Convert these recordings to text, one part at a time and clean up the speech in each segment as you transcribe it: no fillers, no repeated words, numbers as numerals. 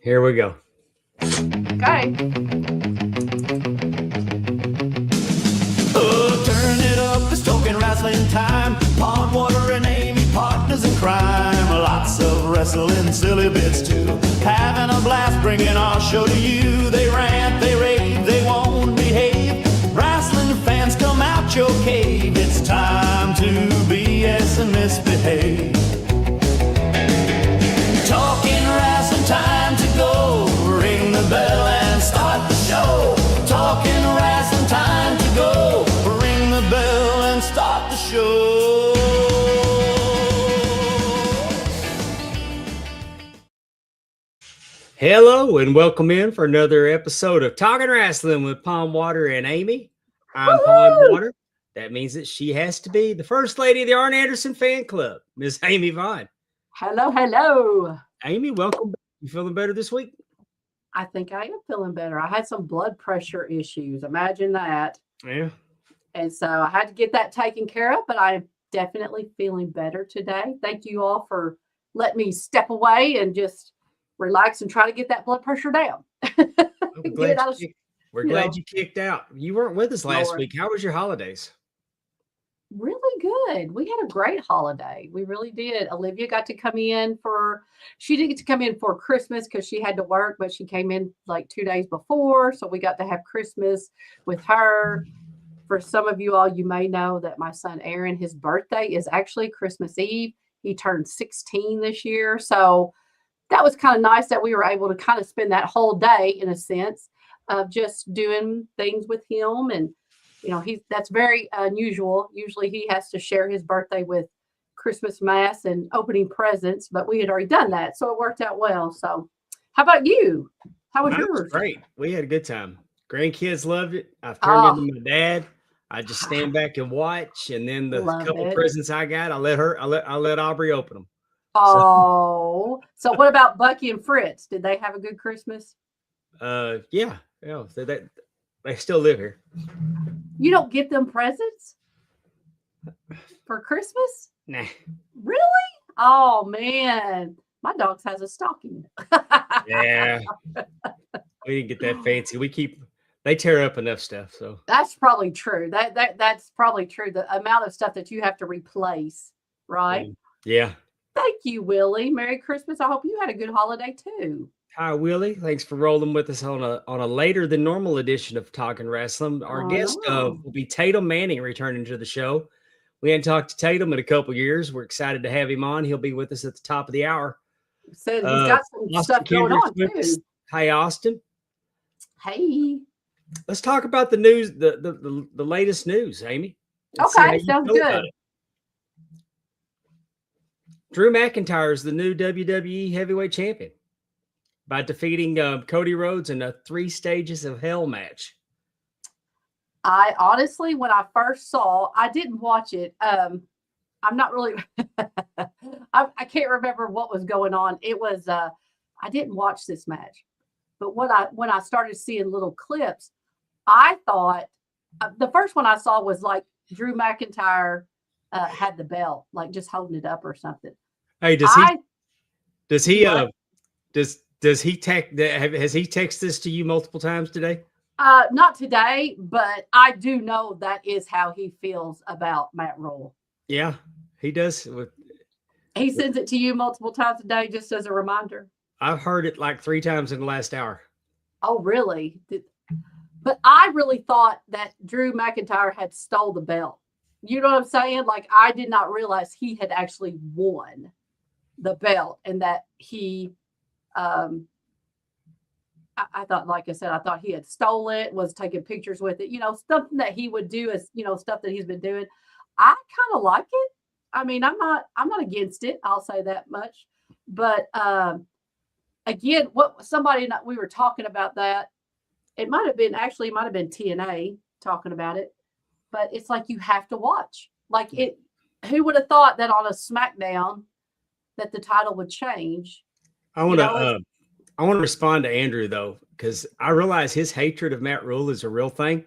Here we go. Okay. Turn it up, it's Talking Rasslin time. Pond Water and Amy, partners in crime. Lots of wrestling, silly bits too. Having a blast, bringing our show to you. They rant, they rave, they won't behave. Wrestling fans, come out your cave. It's time to BS and misbehave. Talking Rasslin, time to go. Ring the bell and start the show. Talking Rasslin, time to go. Ring the bell and start the show. Hello and welcome in for another episode of Talking Rasslin with Pond Water and Amy. I'm Pond Water. That means that she has to be the first lady of the Arn Anderson fan club, Miss Amy Vaughn. Hello, hello. Amy, welcome back. You feeling better this week? I think I am feeling better. I had some blood pressure issues. Imagine that. Yeah. And so I had to get that taken care of, but I'm definitely feeling better today. Thank you all for letting me step away and just relax and try to get that blood pressure down. We're glad you kicked out. You weren't with us last week. How was your holidays? Really good. We had a great holiday. We really did. Olivia got to come in she didn't get to come in for Christmas because she had to work, but she came in like 2 days before. So we got to have Christmas with her. For some of you all, you may know that my son Aaron, his birthday is actually Christmas Eve. He turned 16 this year. So that was kind of nice that we were able to kind of spend that whole day in a sense of just doing things with him. And that's very unusual. Usually he has to share his birthday with Christmas Mass and opening presents, but we had already done that. So it worked out well. So how about you? How was yours? Great. We had a good time. Grandkids loved it. I've turned into my dad. I just stand back and watch. And then the couple presents I got, I let Aubrey open them. Oh, so what about Bucky and Fritz? Did they have a good Christmas? Yeah. They still live here. You don't get them presents for Christmas? Nah. Really? Oh man, my dog has a stocking. Yeah. We didn't get that fancy. They tear up enough stuff. So that's probably true. That's probably true. The amount of stuff that you have to replace, right? Yeah. Thank you, Willie. Merry Christmas. I hope you had a good holiday too. Hi, Willie. Thanks for rolling with us on a later than normal edition of Talking Rasslin. Our guest will be Tatum Manning returning to the show. We hadn't talked to Tatum in a couple years. We're excited to have him on. He'll be with us at the top of the hour. So he's got some stuff going on too. Hi, Austin. Hey. Let's talk about the news, the latest news, Amy. Okay, sounds good. Drew McIntyre is the new WWE Heavyweight Champion by defeating Cody Rhodes in a 3 stages of hell match. I honestly, when I first saw, I didn't watch it. I'm not really, I can't remember what was going on. It was, I didn't watch this match, but when I started seeing little clips, I thought the first one I saw was like Drew McIntyre had the belt, like just holding it up or something. Hey, has he texted this to you multiple times today? Not today, but I do know that is how he feels about Matt Rule. Yeah, he does. He sends it to you multiple times a day just as a reminder. I've heard it like 3 times in the last hour. Oh, really? But I really thought that Drew McIntyre had stole the belt. You know what I'm saying? Like, I did not realize he had actually won the belt and that he, I thought, like I said, I thought he had stole it, was taking pictures with it, something that he would do as, stuff that he's been doing. I kind of like it. I mean, I'm not against it. I'll say that much. But again, we were talking about that. It might have been TNA talking about it, but it's like, you have to watch. Like, who would have thought that on a SmackDown that the title would change? I want to respond to Andrew though, because I realize his hatred of Matt Rule is a real thing.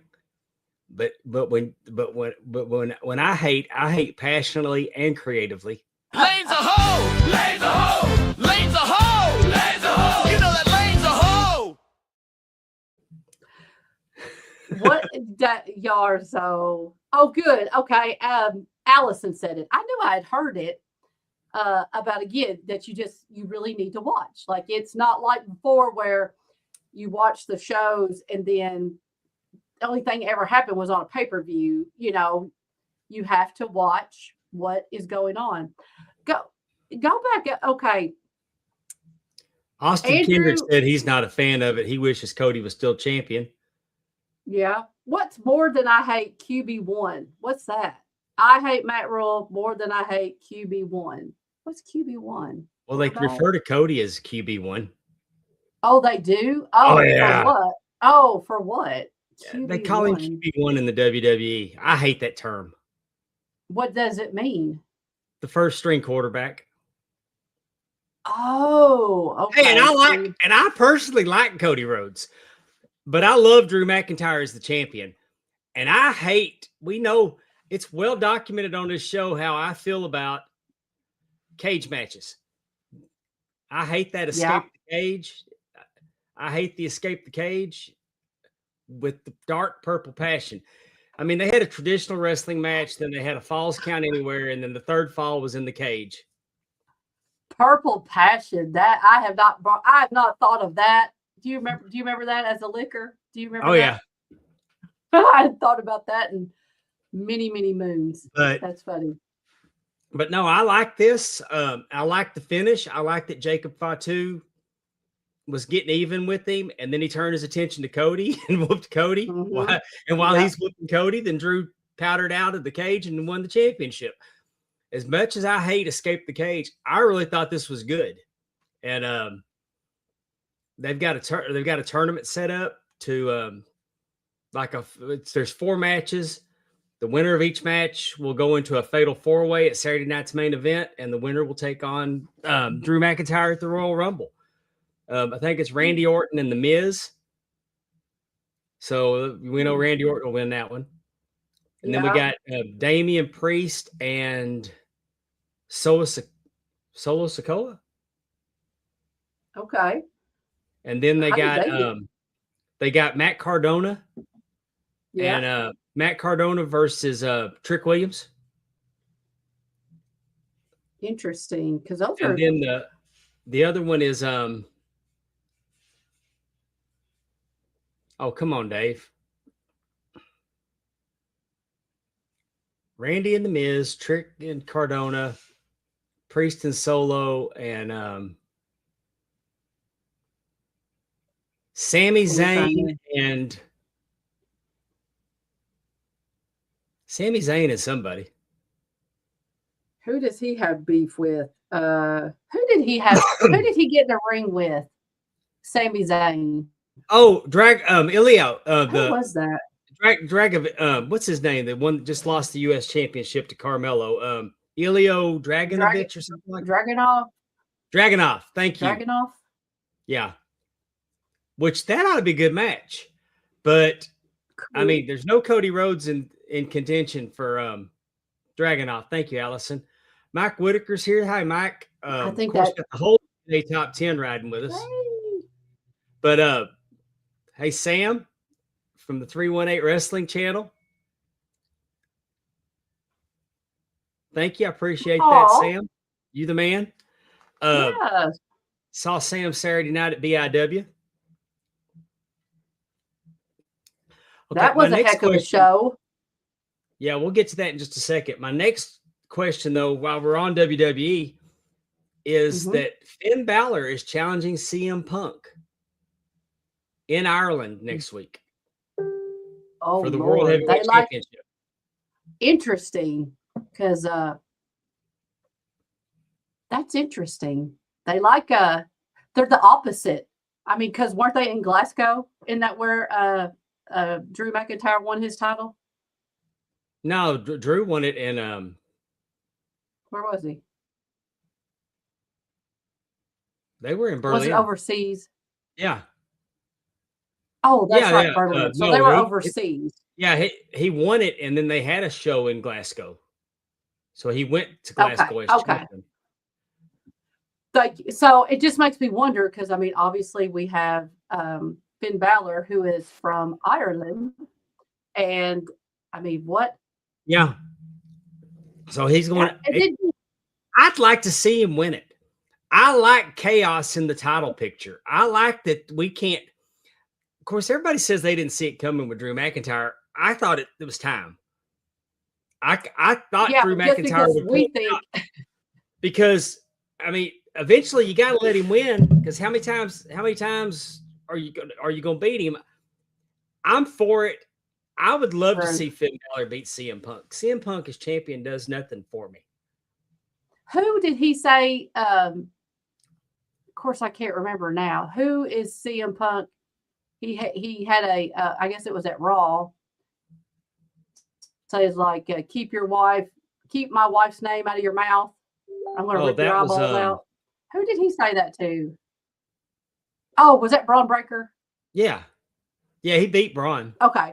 But when I hate passionately and creatively. Lane's a hoe! Lane's a hoe! Lane's a hoe! Lane's a hoe! You know that Lane What that y'all are so oh good. Okay. Allison said it. I knew I had heard it about again that you really need to watch. Like it's not like before where you watch the shows and then the only thing ever happened was on a pay-per-view. You have to watch what is going on. Go back. Okay. Austin Andrew, Kendrick said he's not a fan of it. He wishes Cody was still champion. yeah. What's more than I hate QB1? What's that? I hate Matt Rule more than I hate QB1. What's QB1? Well, they refer to Cody as QB1. Oh, they do? Oh, Oh, yeah. for what? Oh, for what? They call him QB1 in the WWE. I hate that term. What does it mean? The first string quarterback. Oh, okay. Hey, and I personally like Cody Rhodes, but I love Drew McIntyre as the champion. And we know it's well documented on this show how I feel about cage matches. I hate that escape the cage. I hate the escape the cage with the dark purple passion. I mean, they had a traditional wrestling match, then they had a Falls Count Anywhere, and then the third fall was in the cage. Purple passion. That I have not thought of that. Do you remember that as a liquor? Do you remember? Oh, that? Yeah. I had thought about that in many, many moons. That's funny. But no, I like this. I like the finish. I like that Jacob Fatu was getting even with him, and then he turned his attention to Cody and whooped Cody. Mm-hmm. And while he's whooping Cody, then Drew powdered out of the cage and won the championship. As much as I hate Escape the Cage, I really thought this was good. And they've got a tournament set up to there's 4 matches. The winner of each match will go into a fatal 4-way at Saturday night's main event, and the winner will take on Drew McIntyre at the Royal Rumble. I think it's Randy Orton and The Miz. So we know Randy Orton will win that one. And then we got Damian Priest and Solo Sikoa. Okay. And then they got Matt Cardona. Yeah. And Matt Cardona versus Trick Williams. Interesting, because those are. And then the other one is oh, come on, Dave. Randy and The Miz, Trick and Cardona, Priest and Solo, and Sami Zayn and Sami Zayn is somebody. Who does he have beef with? Who did he get in the ring with? Sami Zayn. Oh, Ilya. Who was that? What's his name? The one that just lost the U.S. championship to Carmelo. Ilya Dragunovich or something like that. Dragunov. Thank you. Dragunov? Yeah. Which that ought to be a good match. But, cool. I mean, there's no Cody Rhodes in contention for Dragunov. Thank you, Allison. Mike Whitaker's here. Hi, Mike. I think got the whole top 10 riding with us. Hey. But, hey, Sam from the 318 Wrestling Channel. Thank you. I appreciate that, Sam. You the man. Saw Sam Saturday night at BIW. Okay, that was a heck of a show. Yeah, we'll get to that in just a second. My next question, though, while we're on WWE, is that Finn Balor is challenging CM Punk in Ireland next week for the World Heavyweight Championship. Interesting, because that's interesting. They like they're the opposite. I mean, because weren't they in Glasgow? Isn't that where Drew McIntyre won his title? No, Drew won it in where was he? They were in Berlin. Was it overseas? Yeah. Oh, that's right, Berlin. So they were overseas. He won it, and then they had a show in Glasgow. So he went to Glasgow as champion. So it just makes me wonder, because I mean, obviously we have Finn Balor, who is from Ireland, And I mean, what? Yeah. So he's going. I'd like to see him win it. I like chaos in the title picture. I like that we can't. Of course, everybody says they didn't see it coming with Drew McIntyre. I thought it was time. I thought Drew McIntyre would pull it out. Because I mean, eventually you got to let him win. Because how many times are you going to beat him? I'm for it. I would love to see Finn Balor beat CM Punk. CM Punk as champion does nothing for me. Who did he say? Of course, I can't remember now. Who is CM Punk? He had a, I guess it was at Raw. So it's like, keep my wife's name out of your mouth. I'm going to rip your eyeballs out. Who did he say that to? Oh, was that Braun Breaker? Yeah. Yeah, he beat Braun. Okay.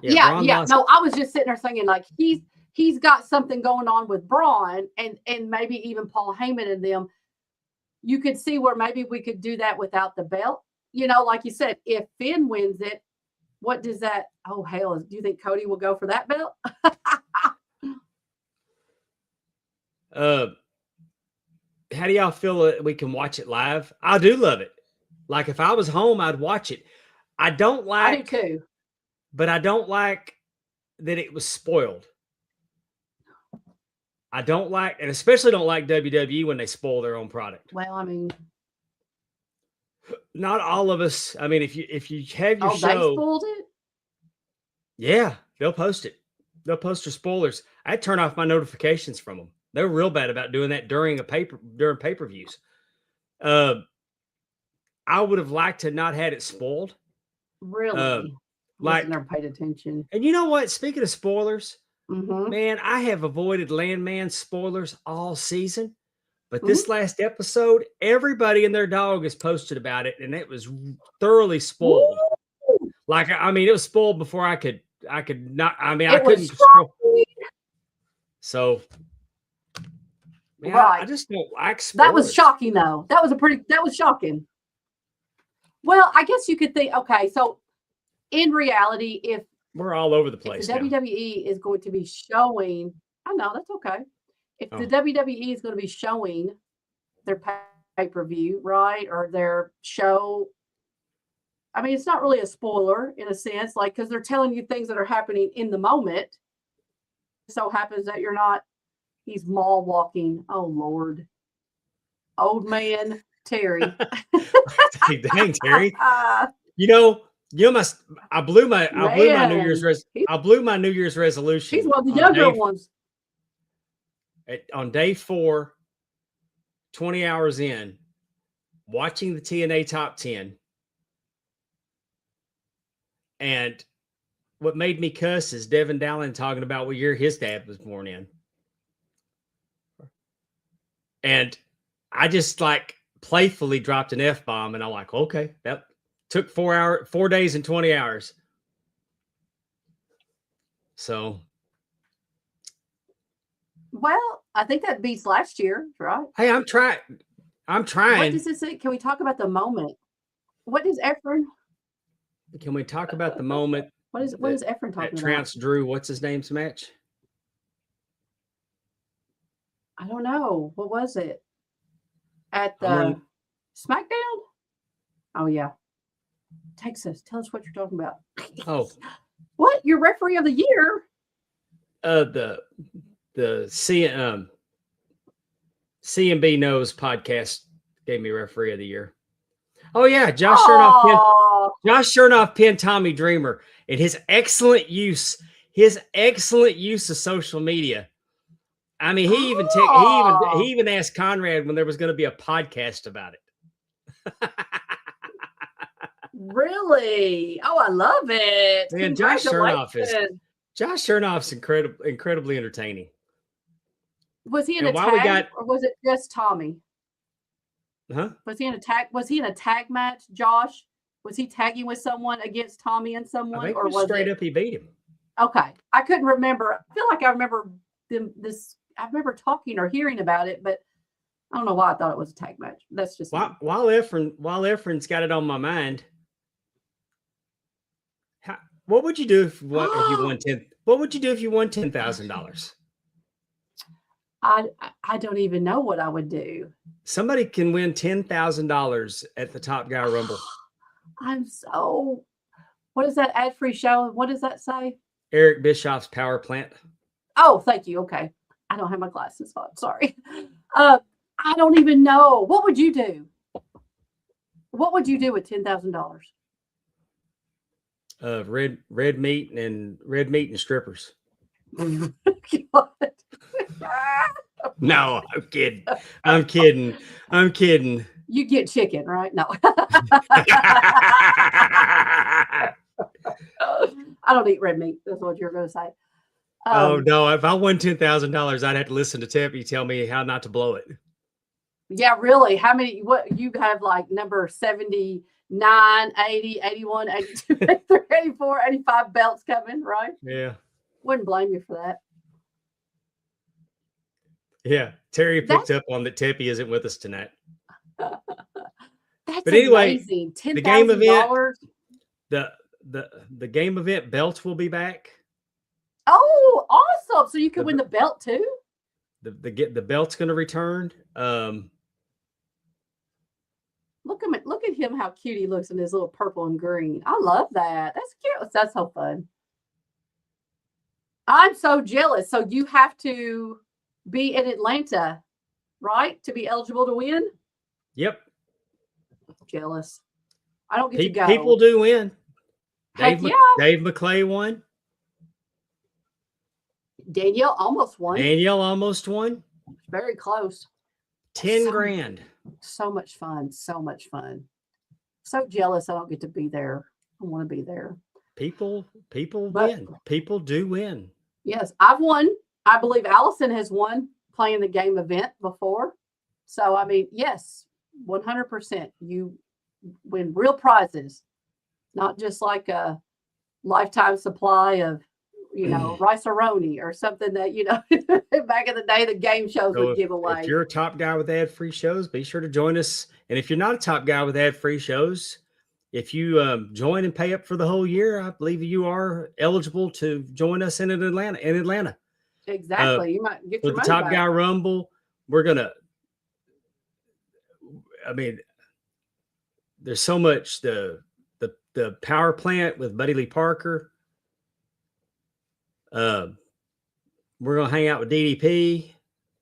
Yeah. No, I was just sitting there thinking like he's got something going on with Braun and maybe even Paul Heyman and them. You could see where maybe we could do that without the belt. You know, like you said, if Finn wins it, what does that? Oh hell! Do you think Cody will go for that belt? How do y'all feel that we can watch it live? I do love it. Like if I was home, I'd watch it. I do too. But I don't like that it was spoiled. I don't like, and especially don't like WWE when they spoil their own product. Well, I mean, not all of us. I mean, if you have your show, they spoiled it. Yeah, they'll post it. They'll post their spoilers. I turn off my notifications from them. They're real bad about doing that during pay-per-views. I would have liked to not had it spoiled. Really? Like never paid attention. And you know what? Speaking of spoilers, man, I have avoided Landman spoilers all season. But this last episode, everybody and their dog has posted about it, and it was thoroughly spoiled. Woo! Like, I mean, it was spoiled before I could not. I mean, I couldn't. So, man, I just don't like spoilers. That was shocking, though. That was shocking. Well, I guess you could think, okay, so in reality, if we're all over the place, the WWE is going to be showing, I know that's okay. If the WWE is going to be showing their pay-per-view, right, or their show, I mean, it's not really a spoiler in a sense, like, because they're telling you things that are happening in the moment. It so happens that he's mall walking. Oh, Lord. Old man Terry. Dang, Terry. I blew my New Year's resolution. He's one of the younger ones. On day 4, 20 hours in, watching the TNA Top 10. And what made me cuss is Devin Dallin talking about what year his dad was born in. And I just like playfully dropped an F-bomb, and I'm like, okay, that took 4 days and 20 hours. So. Well, I think that beats last year, right? Hey, I'm trying. What does this say? Can we talk about the moment? What does Efren? Can we talk about the moment? What is Efren talking about? Trounced Drew, what's his name's match? I don't know. What was it? At the SmackDown? Oh, yeah. Texas, tell us what you're talking about. Oh. What? Your referee of the year? The CMB Knows podcast gave me referee of the year. Oh yeah, Josh Chernoff pinned Tommy Dreamer, and his excellent use of social media. I mean, he even asked Conrad when there was going to be a podcast about it. Really? Oh, I love it. Man, Josh Chernoff's incredibly entertaining. Was he in a tag, or was it just Tommy? Huh? Was he in a tag match, Josh? Was he tagging with someone against Tommy and someone? I think or was straight up he beat him. Okay. I couldn't remember. I feel like I remember I remember talking or hearing about it, but I don't know why I thought it was a tag match. That's just while Efren's got it on my mind. What would you do if you won What would you do if you won $10,000? I don't even know what I would do. Somebody can win $10,000 at the Top Guy Rumble. What is that ad-free show? What does that say? Eric Bischoff's Power Plant. Oh, thank you. Okay. I don't have my glasses on. Sorry. I don't even know. What would you do? What would you do with $10,000? Red meat and strippers. No, I'm kidding. You get chicken, right? No. I don't eat red meat. That's what you're going to say. Oh no! If I won $10,000, I'd have to listen to Teppy tell me how not to blow it. Yeah, really. How many? What you have like number 79, 80, 81, 82, 83, 84, 85 belts coming, right? Yeah. Wouldn't blame you for that. Yeah, Terry picked up on that Teppy isn't with us tonight. That's but anyway, amazing. the game event, $10,000. the game event belts will be back. Oh, awesome! So you could win the belt too. The belt's going to return. Look at him! How cute he looks in his little purple and green. I love that. That's cute. That's so fun. I'm so jealous. So you have to be in Atlanta, right, to be eligible to win? Yep. Jealous. I don't get to go. People do win. Dave McClay won. Danielle almost won. Very close. 10 grand. So much fun. So jealous I don't get to be there. I want to be there. People win. People do win. Yes, I've won. I believe Allison has won playing the game event before. So, I mean, yes, 100%. You win real prizes, not just like a lifetime supply of, rice-a-roni or something that, back in the day, the game shows would give away. If you're a top guy with ad-free shows, be sure to join us. And if you're not a top guy with ad-free shows, if you join and pay up for the whole year, I believe you are eligible to join us in Atlanta. Exactly. You might get your for the Top Guy Rumble. We're gonna. I mean, there's so much the power plant with Buddy Lee Parker. We're gonna hang out with DDP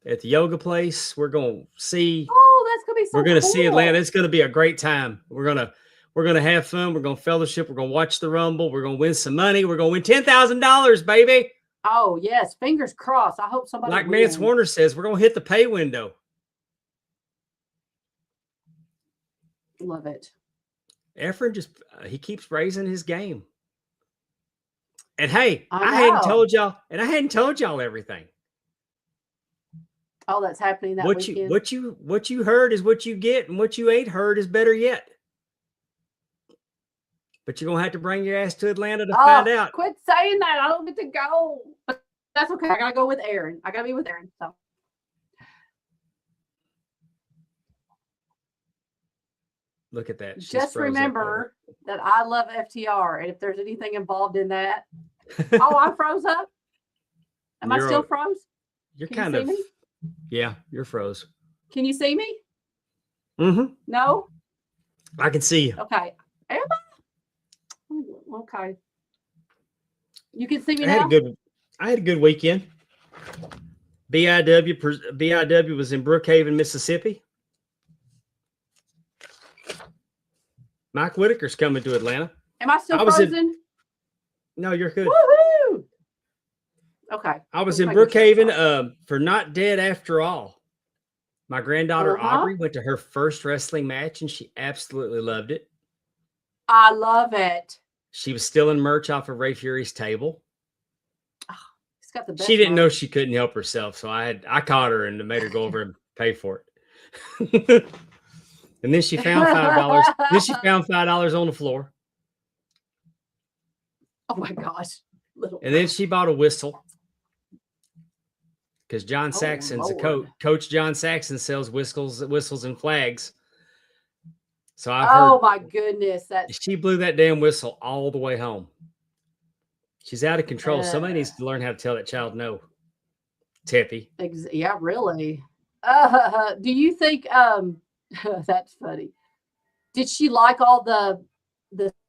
at the yoga place. We're gonna see. Oh, that's gonna be so. We're gonna see Atlanta. It's gonna be a great time. We're gonna have fun. We're gonna fellowship. We're gonna watch the Rumble. We're gonna win some money. We're gonna win $10,000, baby. Oh yes, fingers crossed. I hope somebody. Like Mance Warner says, we're gonna hit the pay window. Love it. Efren he keeps raising his game. And hey, I hadn't told y'all everything. Oh, that's happening that weekend. What you heard is what you get, and what you ain't heard is better yet. But you're gonna have to bring your ass to Atlanta to find out. Quit saying that. I don't get to go. But that's okay. I gotta go with Aaron. I gotta be with Aaron. So look at that. Just remember that I love FTR, and if there's anything involved in that, I froze up. Am I still froze? You're kind of. Yeah, you're froze. Can you see me? Mm-hmm. No. I can see you. Okay. Am I? Okay. You can see me now? I had a good weekend. BIW was in Brookhaven, Mississippi. Mike Whitaker's coming to Atlanta. Am I still frozen? No, you're good. Woohoo! Okay. I was in Brookhaven for Not Dead After All. My granddaughter Aubrey went to her first wrestling match, and she absolutely loved it. I love it. She was stealing merch off of Ray Fury's table. Oh, he's got the best. She didn't know she couldn't help herself, so I caught her and made her go over and pay for it. And then she found $5. Then she found $5 on the floor. Oh my gosh! And then she bought a whistle because John Saxon's a coach. Coach John Saxon sells whistles and flags. So I heard. Oh my goodness! She blew that damn whistle all the way home. She's out of control. Somebody needs to learn how to tell that child no. Teppy. Yeah, really. Do you think that's funny? Did she like all the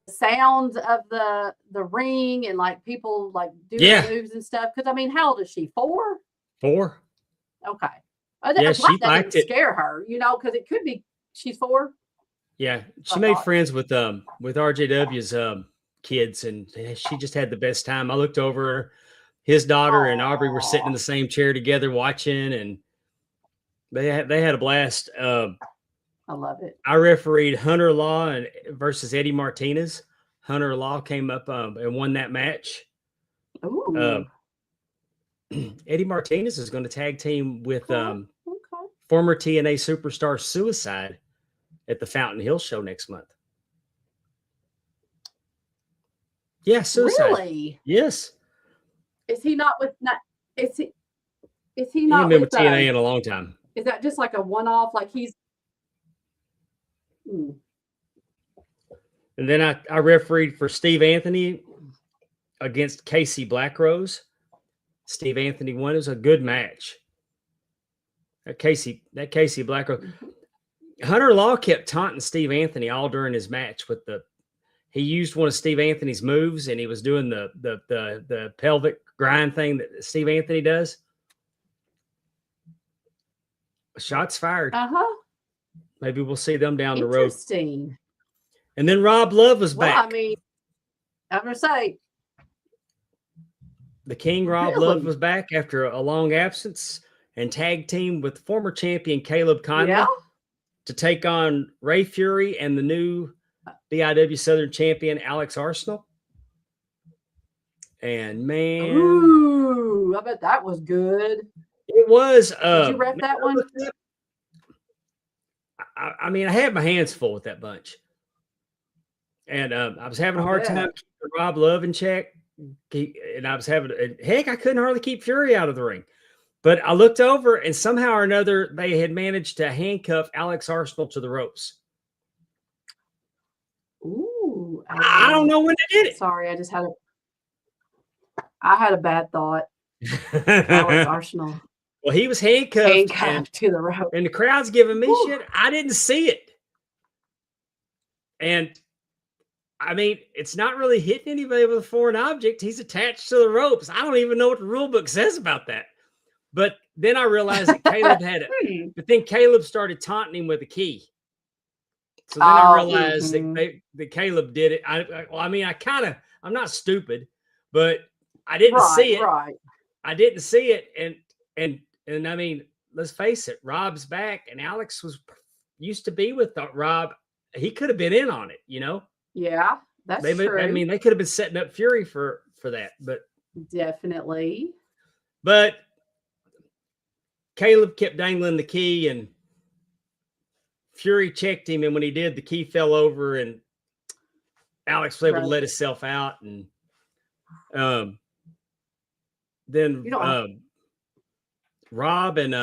sounds of the ring and like people like doing moves and stuff? Because I mean, how old is she? 4? 4. Okay. Yeah, she liked it. Scare her, you know, because it could be she's 4. Yeah, she made friends with RJW's kids, and she just had the best time. I looked over, his daughter and Aubrey were sitting in the same chair together watching, and they had a blast. I love it. I refereed Hunter Law versus Eddie Martinez. Hunter Law came up and won that match. Ooh. Eddie Martinez is going to tag team with former TNA superstar Suicide at the Fountain Hill show next month. Yeah, Suicide. Really? Yes. Is he not with? Is he not? He hasn't been with TNA in a long time. Is that just like a one-off? Like he's. And then I refereed for Steve Anthony against Casey Blackrose. Steve Anthony won. It was a good match. That Casey Blackrose. Hunter Law kept taunting Steve Anthony all during his match with he used one of Steve Anthony's moves, and he was doing the pelvic grind thing that Steve Anthony does. Shots fired. Maybe we'll see them down the road. Interesting. And then Rob Love was back. I mean, I'm gonna say the King Rob Love was back after a long absence and tag team with former champion Caleb Conley to take on Ray Fury and the new BIW Southern champion Alex Arsenal. And man, ooh, I bet that was good. It was. Did you rep that one? I mean, I had my hands full with that bunch, and I was having a hard time keeping Rob Love in check, and I was I couldn't hardly keep Fury out of the ring. But I looked over, and somehow or another, they had managed to handcuff Alex Arsenal to the ropes. Ooh, I don't know when they did it. Sorry, I had a bad thought. Alex Arsenal. Well, he was handcuffed to the rope, and the crowd's giving me shit. I didn't see it, and I mean, it's not really hitting anybody with a foreign object. He's attached to the ropes. I don't even know what the rule book says about that. But then I realized that Caleb had it. But then Caleb started taunting him with a key. So then I realized that Caleb did it. I'm not stupid, but I didn't see it. Right. I didn't see it. And I mean, let's face it, Rob's back, and Alex used to be with Rob. He could have been in on it, you know? Yeah, that's true. I mean, they could have been setting up Fury for that, but definitely. But Caleb kept dangling the key, and Fury checked him, and when he did, the key fell over, and Alex was able to let himself out, and then Rob and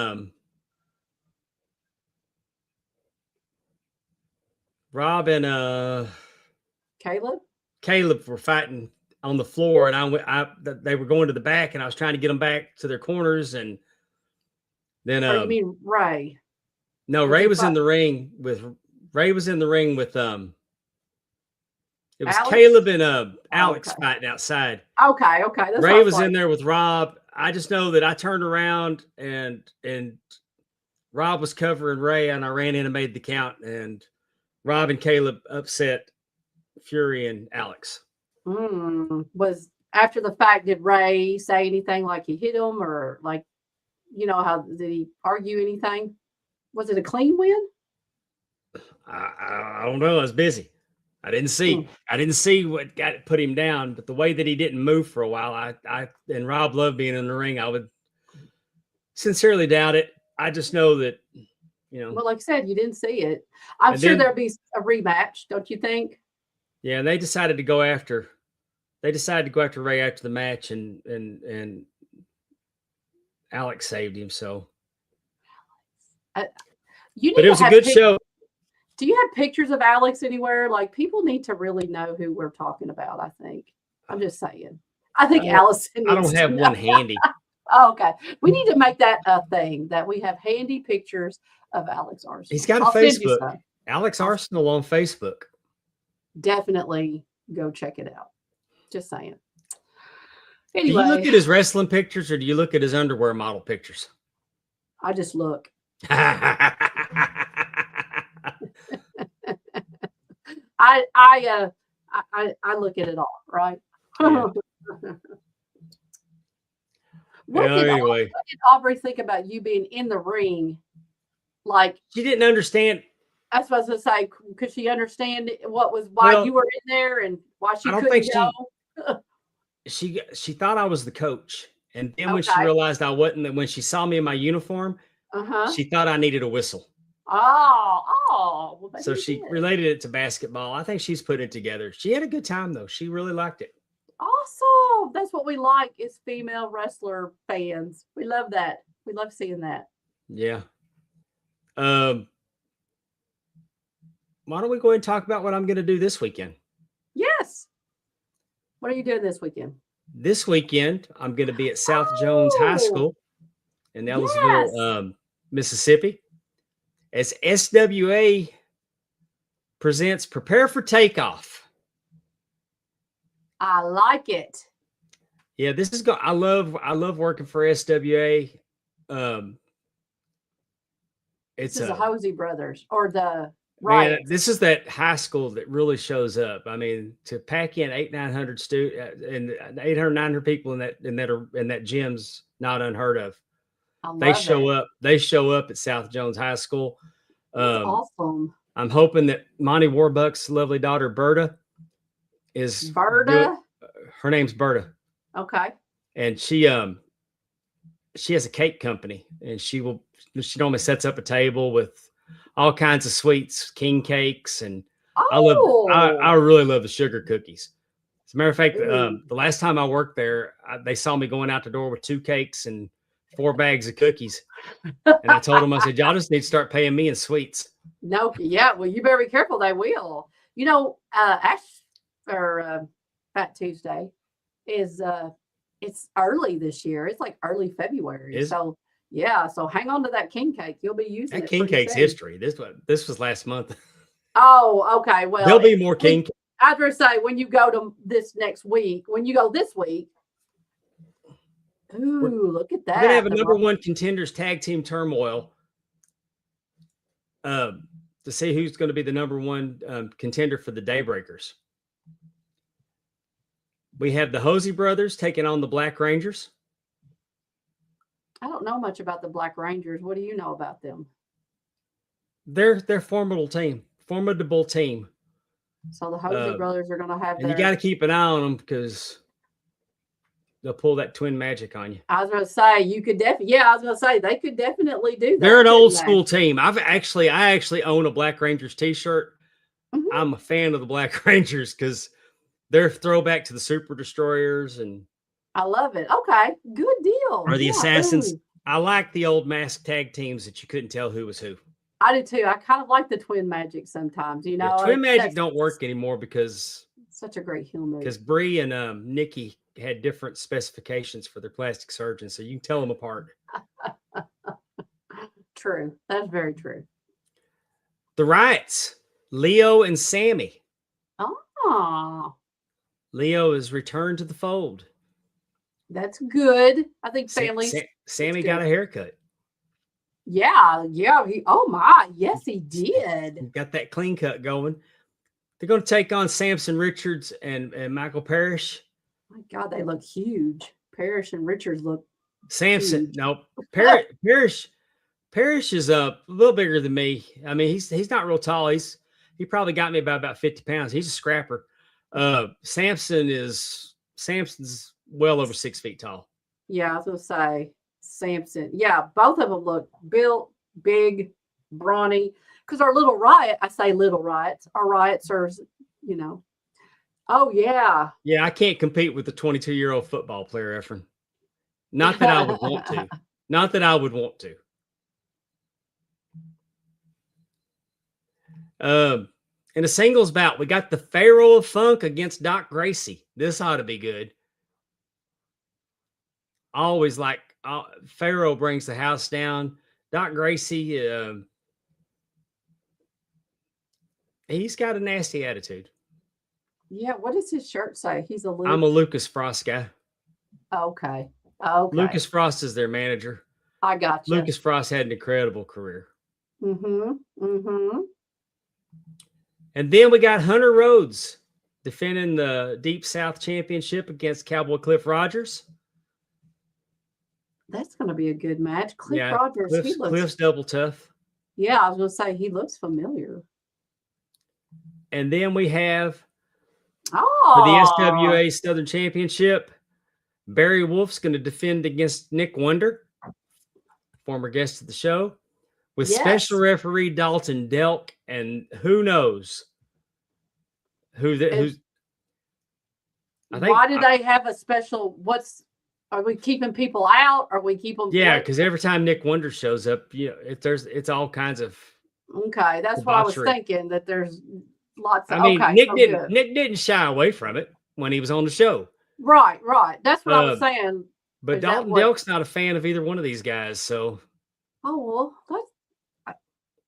Caleb were fighting on the floor, and they were going to the back, and I was trying to get them back to their corners, and then you mean Ray? No, Ray was in the ring with it was Alex? Caleb and Alex fighting outside. Okay. That's Ray was in there with Rob. I just know that I turned around and Rob was covering Ray, and I ran in and made the count, and Rob and Caleb upset Fury and Alex. Was after the fact, did Ray say anything like he hit him, or like, you know, how did he argue anything? Was it a clean win? I don't know. I was busy. I didn't see what put him down, but the way that he didn't move for a while, and Rob loved being in the ring. I would sincerely doubt it. I just know that, you know. Well, like I said, you didn't see it. I'm sure there'll be a rematch, don't you think? Yeah, and they decided to go after Ray after the match, and Alex saved him. So, but it was a good show. Do you have pictures of Alex anywhere? Like, people need to really know who we're talking about, I think. I'm just saying. I think Allison I don't needs have to one know. handy. Oh, okay. We need to make that a thing that we have handy pictures of Alex Arsenal. He's got a I'll send you Facebook. some. Alex Arsenal on Facebook. Definitely go check it out. Just saying. Do Anyway, you look at his wrestling pictures or do you look at his underwear model pictures? I just look. I look at it all, right? Yeah. What Anyway, did Aubrey think about you being in the ring? Like, she didn't understand. I was supposed to say, could she understand why Well, you were in there and why she I don't couldn't think go? she thought I was the coach. And then when she Okay. realized I wasn't, when she saw me in my uniform, she thought I needed a whistle. Well, So she related it to basketball. I think she's put it together. She had a good time though. She really liked it. Awesome. That's what we like as female wrestler fans. We love that. We love seeing that. Yeah. Why don't we go ahead and talk about what I'm going to do this weekend? Yes. What are you doing this weekend? This weekend, I'm going to be at South Jones High School in Ellisville, Mississippi, as SWA presents Prepare for Takeoff. I like it. Yeah, this is I love working for SWA. It's the Hosey Brothers or the Man, this is that high school that really shows up. I mean, to pack in 800-900 students and 800-900 people in that gym's not unheard of. They show up at South Jones High School. That's awesome. I'm hoping that Monty Warbuck's lovely daughter Berta is Berta. Her name's Berta. Okay. And she has a cake company, and she normally sets up a table with all kinds of sweets, king cakes, and I really love the sugar cookies. As a matter of fact, the last time I worked there, they saw me going out the door with 2 cakes and 4 bags of cookies, and I told them, I said, y'all just need to start paying me in sweets. No, yeah, well, you better be careful. They will. You know, Fat Tuesday is it's early this year. It's like early February. Yeah, so hang on to that king cake. You'll be using that king cake's history. This was last month. Oh, okay. Well, there'll be more king. I'd rather say when you go to this week, ooh, look at that. We're gonna have a number 1 contenders tag team turmoil to see who's going to be the number 1 contender for the Daybreakers. We have the Hosey brothers taking on the Black Rangers. I don't know much about the Black Rangers. What do you know about them? They're a formidable team. So the Hosey brothers are going to have. And you got to keep an eye on them because they'll pull that twin magic on you. I was going to say you could definitely. Yeah, I was going to say they could definitely do that. They're an old school team. I actually own a Black Rangers T-shirt. Mm-hmm. I'm a fan of the Black Rangers because they're throwback to the Super Destroyers and. I love it. Okay, good deal. Or the Assassins. Ooh. I like the old mask tag teams that you couldn't tell who was who. I do too. I kind of like the twin magic sometimes. You know, twin magic don't work anymore because such a great humor. Because Bree and Nikki had different specifications for their plastic surgeons, so you can tell them apart. True. That's very true. The Riots, Leo and Sammy. Oh. Leo has returned to the fold. That's good. I think families. Sammy got a haircut. Yeah. Yes, he did. He got that clean cut going. They're going to take on Samson Richards and Michael Parrish. My God, they look huge. Parrish and Richards look. Samson, huge. No, Parrish is a little bigger than me. I mean, he's not real tall. He probably got me by about 50 pounds. He's a scrapper. Samson's well over 6 feet tall. Yeah, I was going to say Samson. Yeah, both of them look built, big, brawny. Because our little riot, I say little riots, our riots are, you know. Oh, yeah. Yeah, I can't compete with the 22-year-old football player, Efren. Not that I would want to. Not that I would want to. In a singles bout, we got the Pharaoh of Funk against Doc Gracie. This ought to be good. always like Pharaoh brings the house down. Doc Gracie, he's got a nasty attitude. Yeah, what does his shirt say? He's a I'm a Lucas Frost guy. Okay. Lucas Frost is their manager. I got you. Lucas Frost had an incredible career. Mm-hmm. And then we got Hunter Rhodes defending the Deep South Championship against Cowboy Cliff Rogers. That's going to be a good match. Rogers, Cliff's double tough. Yeah, I was going to say he looks familiar. And then we have for the SWA Southern Championship, Barry Wolf's going to defend against Nick Wonder, former guest of the show, with special referee Dalton Delk, and who knows who's. Why do they have a special? Are we keeping people out? Are we keeping? Yeah, because every time Nick Wonder shows up, it's all kinds of. Okay, that's what I was thinking. That there's lots of. Nick didn't shy away from it when he was on the show. Right. That's what I was saying. But Dalton Delk's not a fan of either one of these guys, so. Oh well,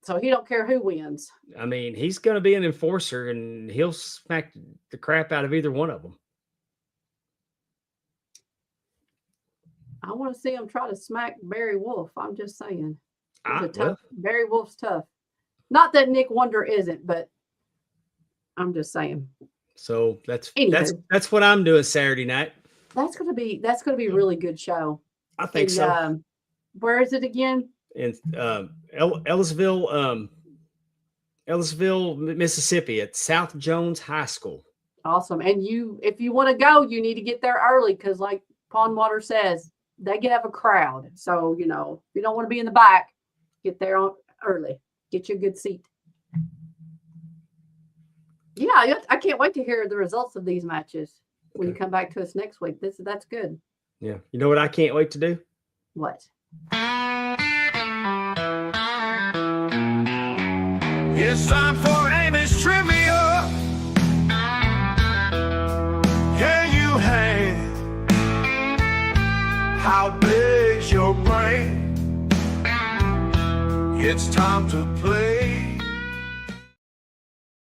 so he don't care who wins. I mean, he's going to be an enforcer, and he'll smack the crap out of either one of them. I want to see him try to smack Barry Wolf. I'm just saying. Barry Wolf's tough. Not that Nick Wonder isn't, but I'm just saying. So that's what I'm doing Saturday night. That's gonna be a really good show. I think so. Where is it again? In Ellisville, Mississippi, at South Jones High School. Awesome. And if you want to go, you need to get there early because, like Pondwater says, they can have a crowd. So, if you don't want to be in the back, get there early. Get you a good seat. Yeah, I can't wait to hear the results of these matches when you come back to us next week. That's good. Yeah. You know what I can't wait to do? What? It's time for Amy's Trivia. Can you hang? How big's your brain? It's time to play.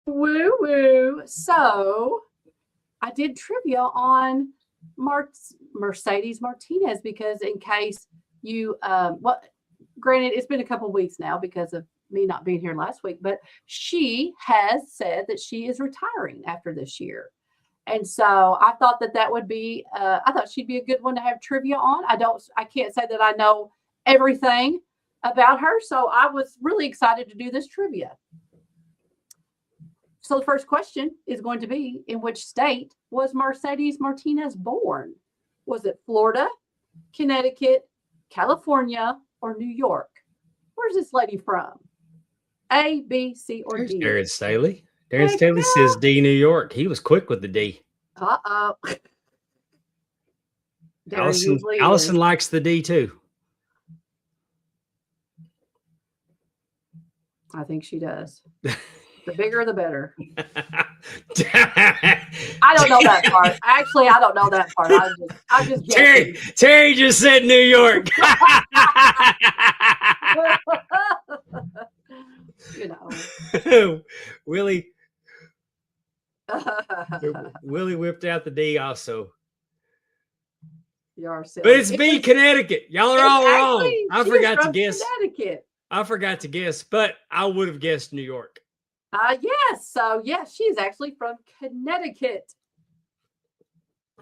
Woo woo. So I did trivia on Mercedes Martinez because in case you granted it's been a couple weeks now because of me not being here last week, but she has said that she is retiring after this year. And so I thought that would be I thought she'd be a good one to have trivia on. I can't say that I know everything about her, so I was really excited to do this trivia. So the first question is going to be, in which state was Mercedes Martinez born? Was it Florida, Connecticut, California, or New York? Where's this lady from? A, B, C, or D? Darren Staley. Darren Staley says D, New York. He was quick with the D. Uh-oh. Allison likes the D too. I think she does. The bigger, the better. I don't know that part. Actually, I don't know that part. I'm just guessing. Terry just said New York. Willie whipped out the D also. You are silly. But it's B, Connecticut. Y'all are all wrong. I forgot to guess. Connecticut. I forgot to guess, but I would have guessed New York. Yes. So, yes, she's actually from Connecticut.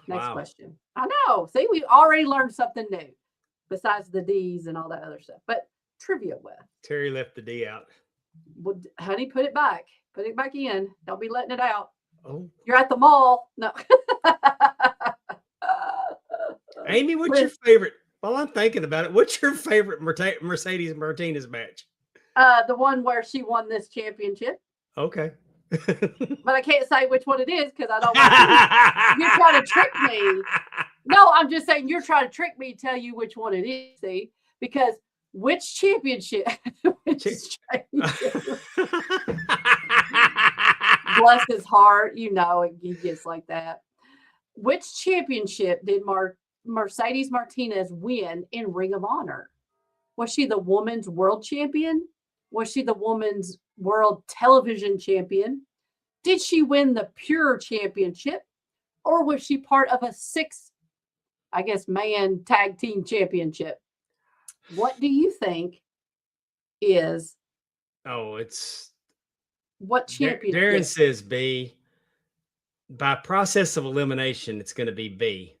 Next question. I know. See, we already learned something new besides the D's and all that other stuff. But trivia with. Terry left the D out. Well, honey, put it back. Put it back in. Don't be letting it out. Oh. You're at the mall. No. Amy, what's your favorite? While I'm thinking about it, what's your favorite Mercedes Martinez match? The one where she won this championship. Okay. But I can't say which one it is because I don't want you're trying to trick me. No, I'm just saying you're trying to trick me to tell you which one it is, see? Because which championship? Bless his heart, he gets like that. Which championship did Mercedes Martinez win in Ring of Honor? Was she the women's world champion? Was she the women's world television champion? Did she win the pure championship? Or was she part of a 6, I guess, man tag team championship? What do you think is what championship? Darren says B. By process of elimination, it's going to be B.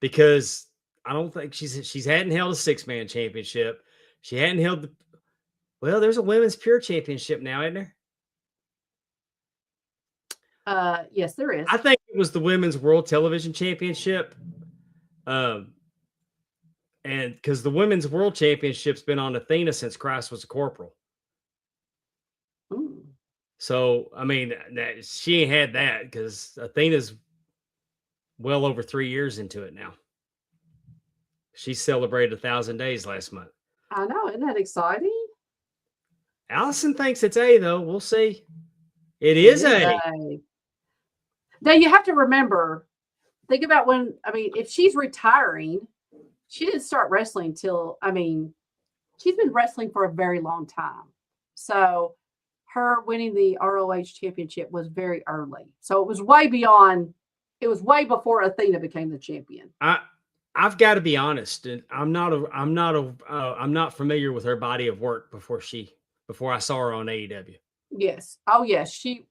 Because I don't think she's hadn't held a 6-man championship. She hadn't held there's a women's pure championship now, isn't there? Yes, there is. I think it was the women's world television championship. And because the women's world championship's been on Athena since Christ was a corporal. Ooh. So, I mean, she ain't had that because Athena's well over 3 years into it now. She celebrated 1,000 days last month. I know. Isn't that exciting? Allison thinks it's A, though. We'll see. It is A. Now, you have to remember, think about if she's retiring, she didn't start wrestling till, she's been wrestling for a very long time. So her winning the ROH championship was very early. So it was way before Athena became the champion. I've got to be honest, and I'm not familiar with her body of work before I saw her on AEW. Yes. Oh, yes. She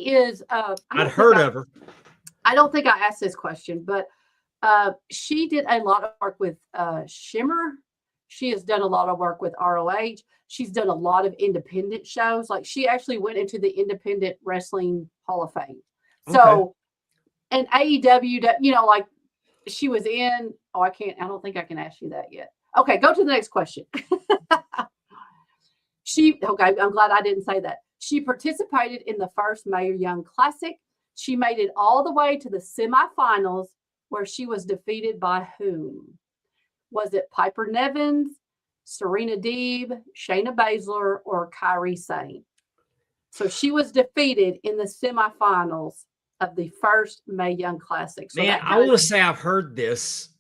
is. I'd heard of her. I don't think I asked this question, but she did a lot of work with Shimmer. She has done a lot of work with ROH. She's done a lot of independent shows. Like she actually went into the Independent Wrestling Hall of Fame. So, and AEW, like she was in. Oh, I don't think I can ask you that yet. Okay, go to the next question. I'm glad I didn't say that. She participated in the first Mae Young Classic. She made it all the way to the semifinals where she was defeated by whom? Was it Piper Nevins, Serena Deeb, Shayna Baszler, or Kairi Sane? So she was defeated in the semifinals of the first Mae Young Classic. So man, I want to say I've heard this.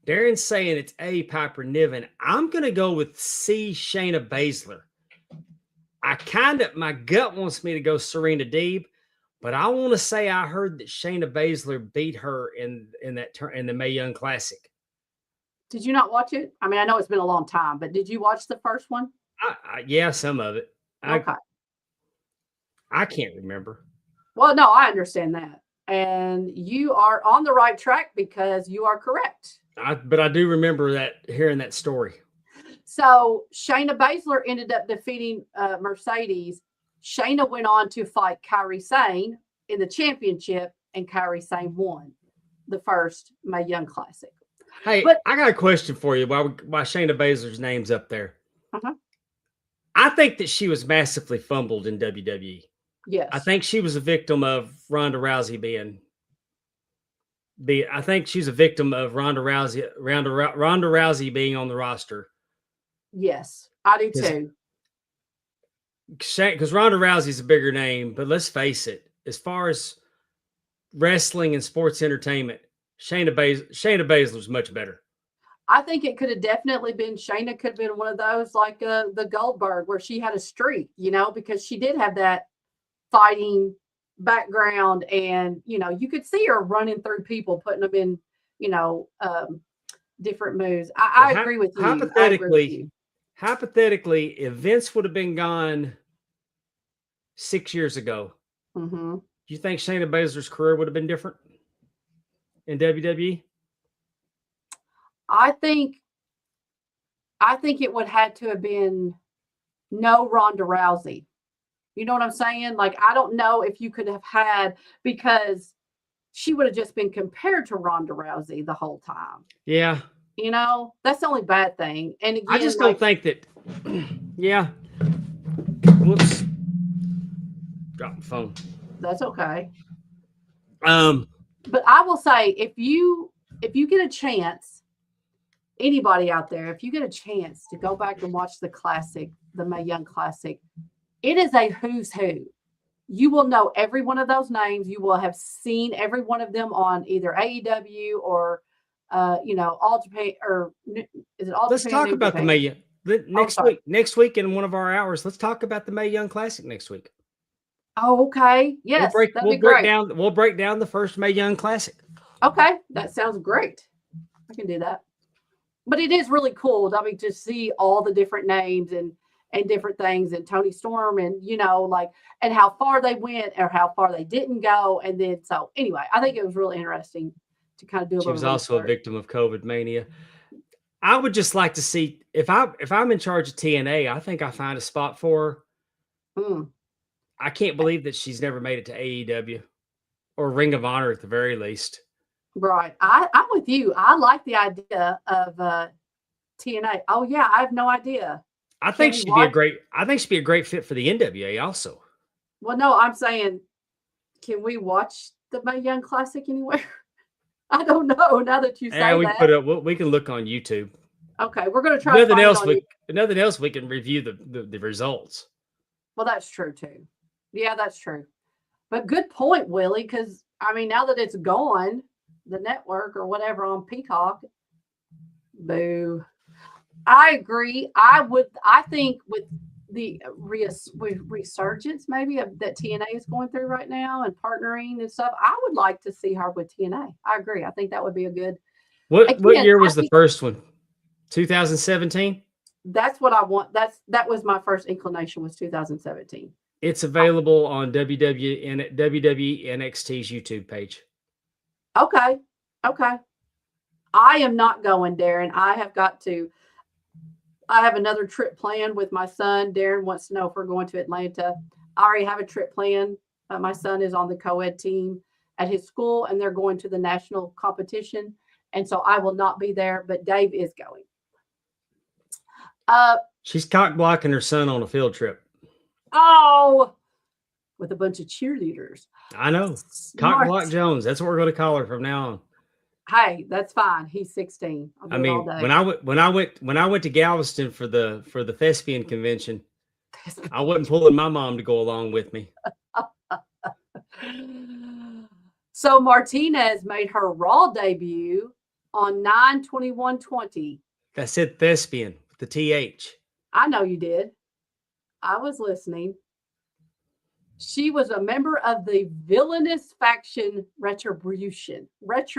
Darren's saying it's A, Piper Niven. I'm going to go with C, Shayna Baszler. My gut wants me to go Serena Deeb, but I want to say I heard that Shayna Baszler beat her in the Mae Young Classic. Did you not watch it? I know it's been a long time, but did you watch the first one? Yeah, some of it. Okay. I can't remember. Well, no, I understand that. And you are on the right track because you are correct. But I do remember hearing that story. So Shayna Baszler ended up defeating Mercedes. Shayna went on to fight Kairi Sane in the championship, and Kairi Sane won the first Mae Young Classic. Hey, I got a question for you. Why Shayna Baszler's name's up there? Uh-huh. I think that she was massively fumbled in WWE. Yes. I think she was a victim of Ronda Rousey I think she's a victim of Ronda Rousey being on the roster. Yes, I do too. Because Ronda Rousey's a bigger name, but let's face it, as far as wrestling and sports entertainment, Shayna Baszler's much better. I think it could have definitely been Shayna could have been one of those like the Goldberg where she had a streak, because she did have that fighting background, and you could see her running through people, putting them in different moves. I agree with you. Hypothetically, if Vince would have been gone 6 years ago, do you think Shayna Baszler's career would have been different in WWE? I think it would have to have been no Ronda Rousey. You know what I'm saying? Like, I don't know if you could have had, because she would have just been compared to Ronda Rousey the whole time. Yeah. That's the only bad thing. And again, I just don't think that. Yeah. Whoops. Drop the phone. That's okay. But I will say, if you get a chance, anybody out there, if you get a chance to go back and watch the classic, the Mae Young Classic, it is a who's who you will know every one of those names. You will have seen every one of them on either AEW or, All Japan, or is it All Let's Japan? talk New about the Japan? Next week in one of our hours. Let's talk about the Mae Young Classic next week. Oh, okay. Yes, that'd be great. We'll break down the first Mae Young Classic. Okay, that sounds great. I can do that. But it is really cool. I mean, to see all the different names and different things, and Tony Storm, and and how far they went or how far they didn't go. And then, so anyway, I think it was really interesting to kind of do a little. She was also a victim of COVID mania. I would just like to see, if I'm in charge of TNA, I think I find a spot for her. I can't believe that she's never made it to AEW or Ring of Honor at the very least. Right. I'm with you. I like the idea of TNA. Oh yeah, I have no idea. I think she'd be a great fit for the NWA also. Well, no, I'm saying, can we watch the Mae Young Classic anywhere? I don't know. Now that you say that, we can look on YouTube. Okay, we're going to try. Nothing else. We can review the results. Well, that's true too. Yeah, that's true. But good point, Willie. Because I mean, now that it's gone, the network or whatever on Peacock, boo. I agree. I think with the resurgence maybe that TNA is going through right now and partnering and stuff, I would like to see her with TNA. I agree. I think that would be a good. What year was the first one? 2017. That's what I want. That was my first inclination, was 2017. It's available on WWE NXT's YouTube page. Okay. I am not going, Darren. I have another trip planned with my son. Darren wants to know if we're going to Atlanta. I already have a trip planned. My son is on the co-ed team at his school, and they're going to the national competition. And so I will not be there, but Dave is going. She's cock blocking her son on a field trip. Oh, with a bunch of cheerleaders. I know. Cock block Jones. That's what we're going to call her from now on. Hey, that's fine. He's 16. I mean, when I went to Galveston for the thespian convention, I wasn't pulling my mom to go along with me. So Martinez made her Raw debut on 9/21/20. I said thespian with the TH. I know you did. I was listening. She was a member of the villainous faction Retribution. What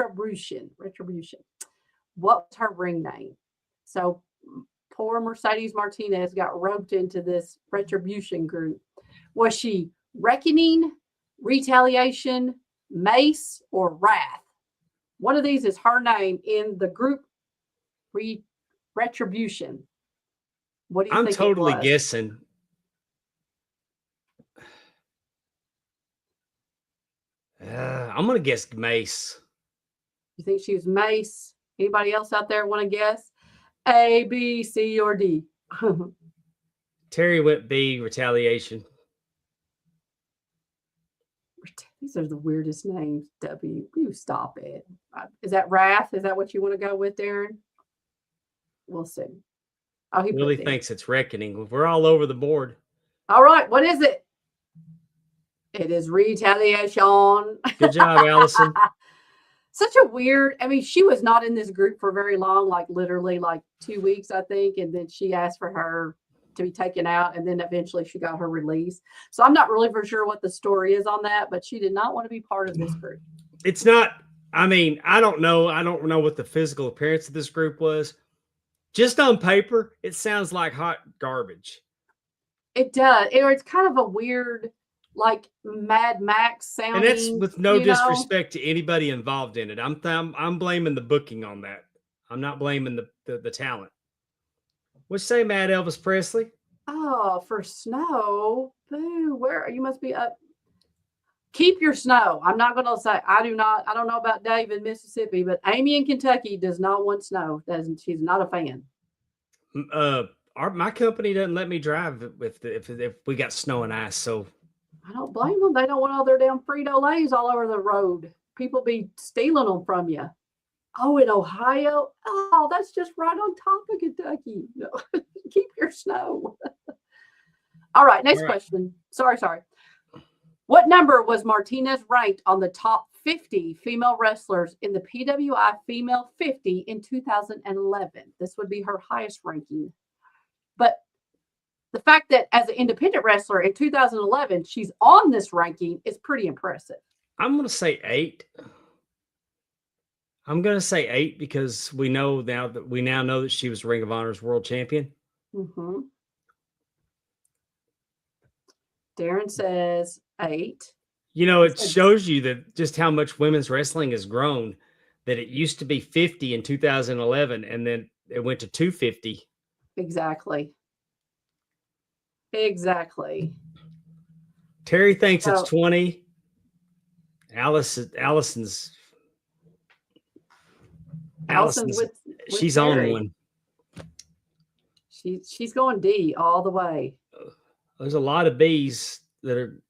was her ring name? So poor Mercedes Martinez got roped into this Retribution group. Was she Reckoning, Retaliation, Mace, or Wrath? One of these is her name in the group Retribution. What do you think? I'm totally guessing. I'm going to guess Mace. You think she was Mace? Anybody else out there want to guess? A, B, C, or D? Terry went B, Retaliation. These are the weirdest names. W. You stop it. Is that Wrath? Is that what you want to go with, Darren? We'll see. Oh, he really thinks it's Reckoning. We're all over the board. All right. What is it? It is Retaliation. Good job, Allison. Such a weird, I mean, she was not in this group for very long, like literally like 2 weeks, I think. And then she asked for her to be taken out. And then eventually she got her release. So I'm not really for sure what the story is on that, but she did not want to be part of this group. It's not, I mean, I don't know. I don't know what the physical appearance of this group was. Just on paper, it sounds like hot garbage. It does. It's kind of a weird, like Mad Max sounding. And that's with no disrespect to anybody involved in it. I'm blaming the booking on that. I'm not blaming the talent. What you say, Mad Elvis Presley? Oh, for snow. Boo, where you must be up. Keep your snow. I'm not going to say I don't know about Dave in Mississippi, but Amy in Kentucky does not want snow. She's not a fan. My company doesn't let me drive if we got snow and ice. So I don't blame them. They don't want all their damn Frito-Lays all over the road. People be stealing them from you. Oh, in Ohio? Oh, that's just right on top of Kentucky. No. Keep your snow. All right, next question. Sorry. What number was Martinez ranked on the top 50 female wrestlers in the PWI Female 50 in 2011? This would be her highest ranking. But the fact that as an independent wrestler in 2011, she's on this ranking is pretty impressive. I'm going to say 8. I'm going to say 8 because we now know that she was Ring of Honor's world champion. Mm-hmm. Darren says 8. You know, it shows you that just how much women's wrestling has grown, that it used to be 50 in 2011 and then it went to 250. Exactly. Terry thinks it's 20. Allison's she's Terry. on one. She's going D all the way. There's a lot of B's that are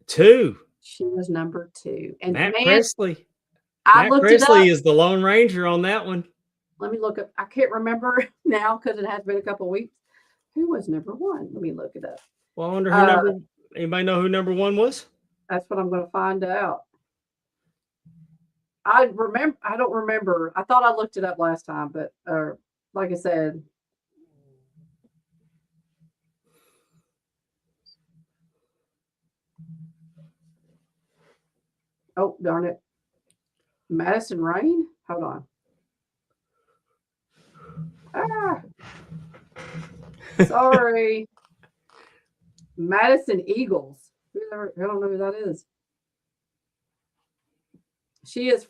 2. She was number 2. And Matt Presley. Matt Presley is the Lone Ranger on that one. Let me look up. I can't remember now because it has been a couple of weeks. Who was number 1? Let me look it up. Well, I wonder who anybody know who number 1 was? That's what I'm going to find out. I don't remember. I thought I looked it up last time, but like I said. Oh, darn it. Madison Rain? Hold on. Sorry. Madison Eagles. I don't know who that is. She was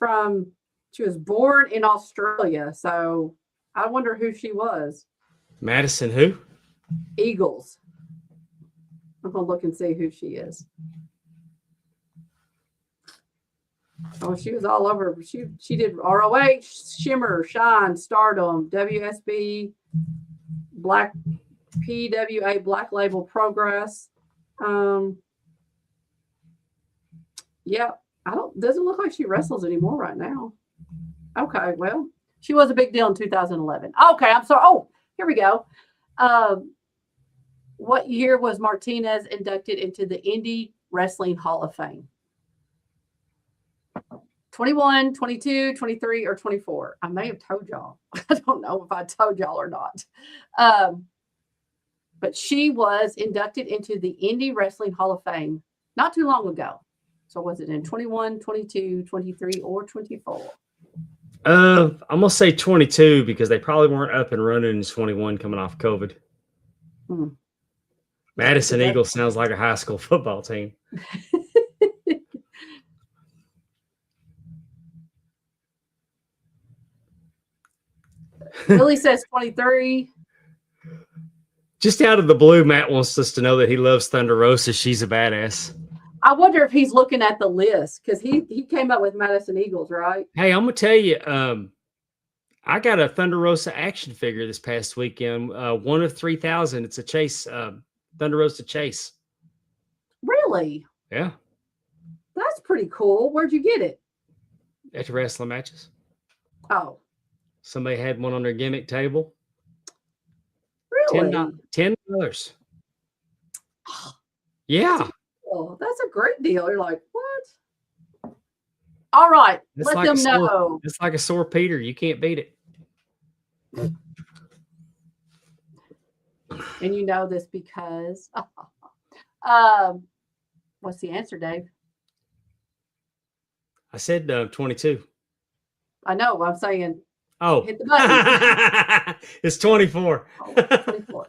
born in Australia, so I wonder who she was. Madison who? Eagles. I'm going to look and see who she is. Oh, she was all over. She did ROH, Shimmer, Shine, Stardom, WSB, Black PWA, Black Label, Progress. Yeah, doesn't look like she wrestles anymore right now. Okay, well, she was a big deal in 2011. Okay, I'm sorry. Oh, here we go. What year was Martinez inducted into the Indie Wrestling Hall of Fame? 21, 22, 23, or 24? I may have told y'all. I don't know if I told y'all or not. But she was inducted into the Indie Wrestling Hall of Fame not too long ago. So was it in 21, 22, 23, or 24? I'm going to say 22 because they probably weren't up and running in 21 coming off COVID. Madison Eagles sounds like a high school football team. Billy says 23. Just out of the blue, Matt wants us to know that he loves Thunder Rosa. She's a badass. I wonder if he's looking at the list because he came up with Madison Eagles, right? Hey, I'm going to tell you, I got a Thunder Rosa action figure this past weekend. 1 of 3,000. It's a Chase, Thunder Rosa Chase. Really? Yeah. That's pretty cool. Where'd you get it? At the wrestling matches. Oh. Somebody had one on their gimmick table. Really? $10. Yeah. Oh, that's a great deal. You're like, what? All right. Let them know. It's like a sore Peter. You can't beat it. And you know this because what's the answer, Dave? I said 22. I know. I'm saying. Oh, hit the button. It's 24. Oh, 24.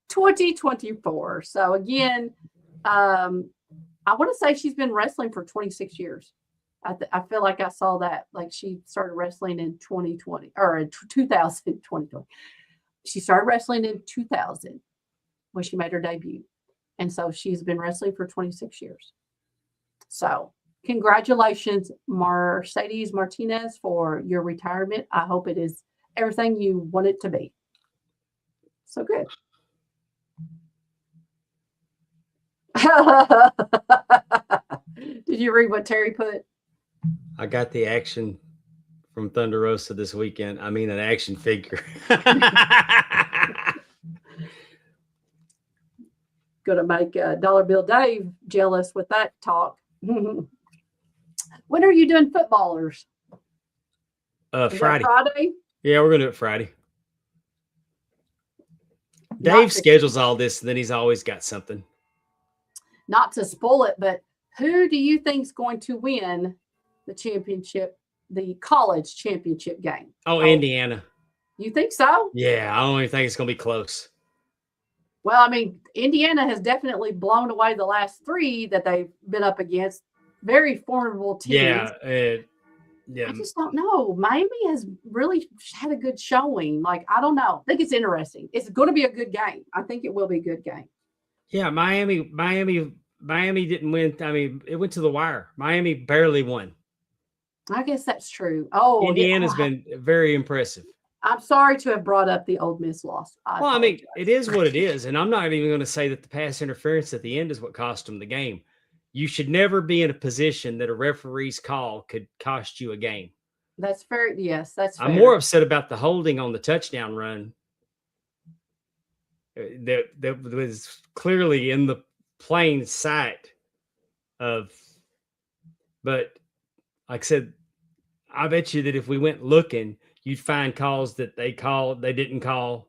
2024. So again, I want to say she's been wrestling for 26 years. I feel like I saw that. Like she started wrestling in 2020 or in 2020. She started wrestling in 2000 when she made her debut. And so she's been wrestling for 26 years. So congratulations, Mercedes Martinez, for your retirement. I hope it is everything you want it to be. So good. Did you read what Terry put? I got the action from Thunder Rosa this weekend. I mean, an action figure. going to make Dollar Bill Dave jealous with that talk. When are you doing footballers? Friday. Friday? Yeah, we're going to do it Friday. Dave schedules all this, and then he's always got something. Not to spoil it, but who do you think is going to win the championship, the college championship game? Oh, Indiana. You think so? Yeah, I don't even think it's going to be close. Well, I mean, Indiana has definitely blown away the last 3 that they've been up against. Very formidable teams. Yeah. I just don't know. Miami has really had a good showing. Like, I don't know. I think it's interesting. It's going to be a good game. I think it will be a good game. Yeah, Miami didn't win. I mean, it went to the wire. Miami barely won. I guess that's true. Oh, Indiana's been very impressive. I'm sorry to have brought up the Ole Miss loss. I mean, it is what it is. And I'm not even going to say that the pass interference at the end is what cost them the game. You should never be in a position that a referee's call could cost you a game. That's fair. Yes, that's fair. I'm more upset about the holding on the touchdown run. That was clearly in the plain sight of, but like I said, I bet you that if we went looking, you'd find calls that they didn't call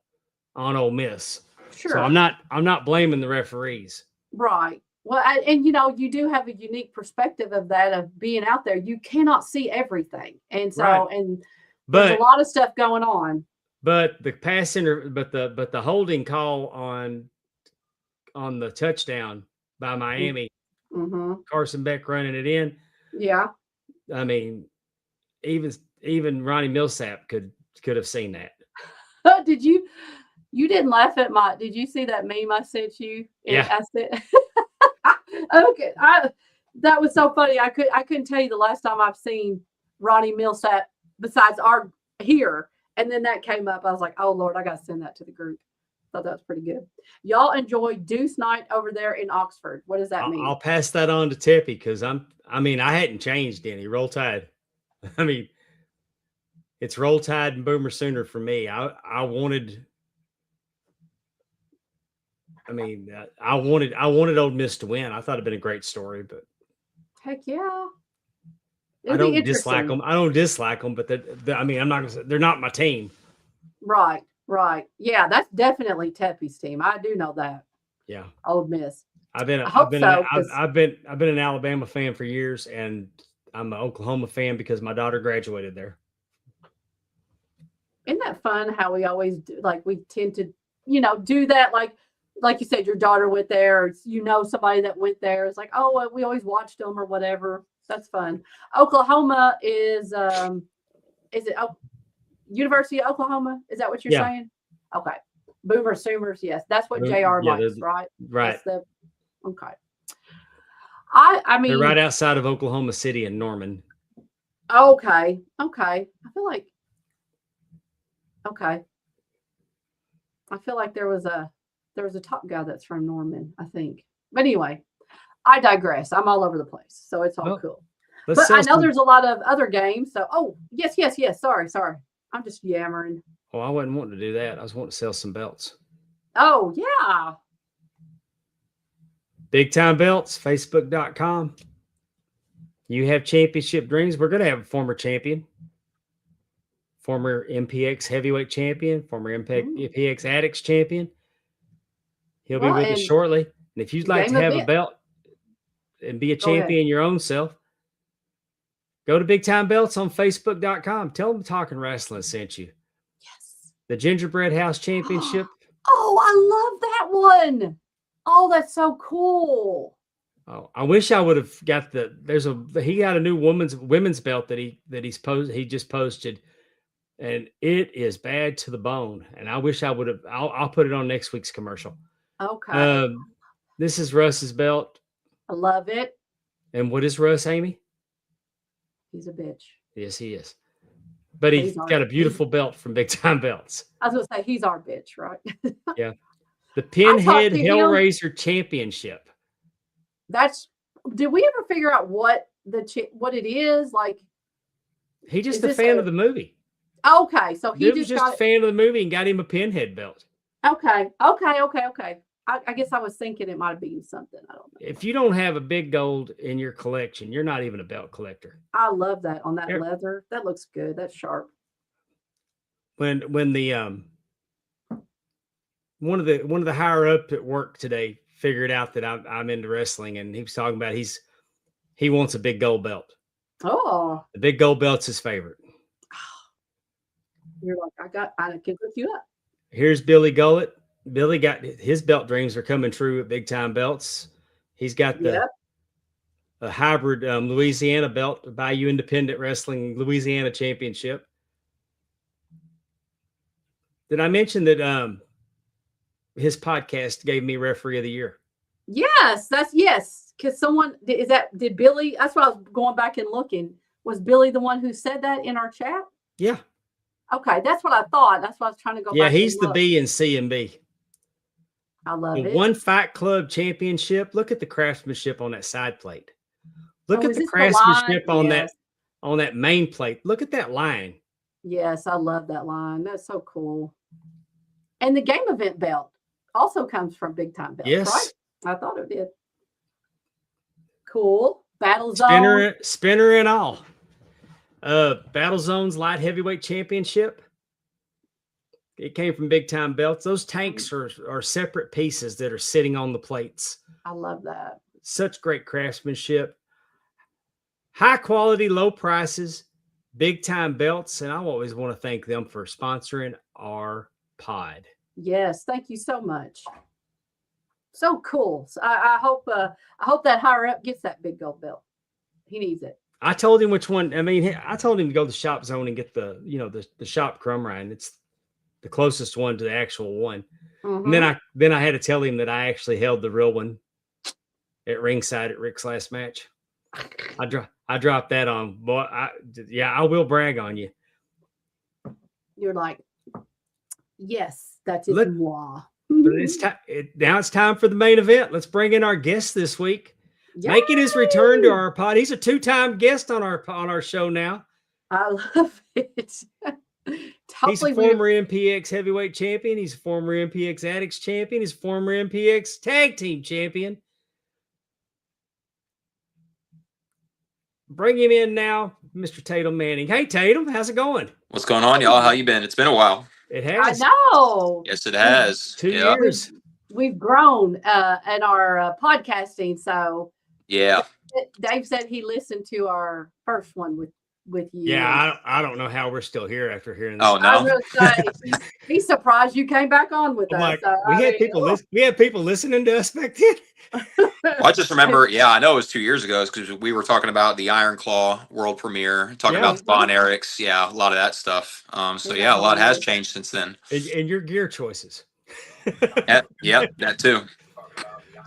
on Ole Miss. Sure. So I'm not blaming the referees. Right. Well, and you do have a unique perspective of that, of being out there. You cannot see everything. And so, right. and there's a lot of stuff going on. But the but the holding call on the touchdown by Miami, Carson Beck running it in. Yeah. I mean, even Ronnie Millsap could have seen that. You didn't laugh at did you see that meme I sent you? Yeah. I said, okay. That was so funny. I couldn't tell you the last time I've seen Ronnie Millsap besides here. And then that came up. I was like, oh Lord, I got to send that to the group. Thought that was pretty good. Y'all enjoy Deuce Night over there in Oxford. What does that mean? I'll pass that on to Tippy because I hadn't changed any. Roll Tide. I mean, it's Roll Tide and Boomer Sooner for me. I wanted Ole Miss to win. I thought it'd been a great story, but heck yeah. I don't dislike them. I don't dislike them, but I'm not gonna say they're not my team. Right. Yeah, that's definitely Teppy's team. I do know that. Yeah. Ole Miss. I've been an Alabama fan for years, and I'm an Oklahoma fan because my daughter graduated there. Isn't that fun how we always do, like we tend to, do that like you said, your daughter went there, or somebody that went there. It's like, oh, we always watched them or whatever. That's fun. Oklahoma is it University of Oklahoma? Is that what you're saying? Okay. Boomer Soomers, yes. That's what JR likes, right? Right. Okay. I mean, they're right outside of Oklahoma City and Norman. Okay. I feel like there was a top guy that's from Norman, I think. But anyway, I digress. I'm all over the place, so it's all cool. But I know there's a lot of other games. So, yes. Sorry. I'm just yammering. Oh, I wasn't wanting to do that. I was wanting to sell some belts. Oh, yeah. Big Time Belts, Facebook.com. You have championship dreams. We're going to have a former champion, former MPX heavyweight champion, former MPX Addicts champion. He'll be with us shortly. And if you'd like to have a belt and be a champion your own self, go to Big Time Belts on Facebook.com. Tell them Talking Rasslin sent you. Yes. The Gingerbread House Championship. Oh, I love that one. Oh, that's so cool. Oh, I wish I would have got he got a new women's belt that he just posted, and it is bad to the bone. And I wish I would have. I'll put it on next week's commercial. Okay. This is Russ's belt. I love it. And what is Russ, Amy? He's a bitch. Yes, he is. But he's got a beautiful belt from Big Time Belts. I was going to say, he's our bitch, right? Yeah. The Pinhead Hellraiser Championship. Did we ever figure out what it is? Like, he's just a fan of the movie. Okay. So he was just a fan of the movie and got him a Pinhead belt. Okay. I guess I was thinking it might have been something. I don't know. If you don't have a big gold in your collection, you're not even a belt collector. I love that on that leather. That looks good. That's sharp. When the one of the higher up at work today figured out that I'm into wrestling, and he was talking about he wants a big gold belt. Oh, The big gold belt's his favorite. you're like, I can hook you up. Here's Billy Gullett. Billy got his belt dreams are coming true at Big Time Belts. He's got a hybrid Louisiana belt, the Bayou Independent Wrestling Louisiana Championship. Did I mention that his podcast gave me referee of the year? Yes, because someone did Billy? That's what I was going back and looking. Was Billy the one who said that in our chat? Yeah. Okay, that's what I thought. That's what I was trying to go. Yeah, he's the B in C&B. I love it. One Fight Club championship. Look at the craftsmanship on that side plate. Look at the this craftsmanship on Yes. that main plate. Look at that line. Yes, I love that line. That's so cool. And the game event belt also comes from Big Time Belts, Yes. right? I thought it did. Cool. Battle Zone. Spinner and all. Battle Zone's light heavyweight championship. It came from Big Time Belts. Those tanks are separate pieces that are sitting on the plates. I love that. Such great craftsmanship. High quality, low prices, Big Time Belts. And I always want to thank them for sponsoring our pod. Yes, thank you so much. So cool. So I hope that higher up gets that big gold belt. He needs it. I told him which one. I mean, I told him to go to the shop zone and get the shop crumb rind. It's the closest one to the actual one. Mm-hmm. And then I had to tell him that I actually held the real one at ringside at Rick's last match. I dropped that on. Boy, I will brag on you. You're like, yes, that is moi. But now it's time for the main event. Let's bring in our guest this week. Yay! Making his return to our pod. He's a 2-time guest on our show now. I love it. He's a former MPX heavyweight champion. He's a former MPX Addicts champion. He's a former MPX tag team champion. Bring him in now, Mr. Tatum Manning. Hey, Tatum, how's it going? What's going on, y'all? How you been? It's been a while. It has. I know. Yes, it has. 2 years. We've grown in our podcasting. So yeah, Dave said he listened to our first one with you. Yeah, I don't know how we're still here after hearing this. Oh no, I was gonna say, he's surprised you came back on with us. Like, So, we had people listening to us back then. well, I just remember. Yeah, I know it was 2 years ago because we were talking about the Iron Claw world premiere, talking about the Von Erichs. Yeah, a lot of that stuff. So yeah, a lot has changed since then. And your gear choices. Yeah, that too.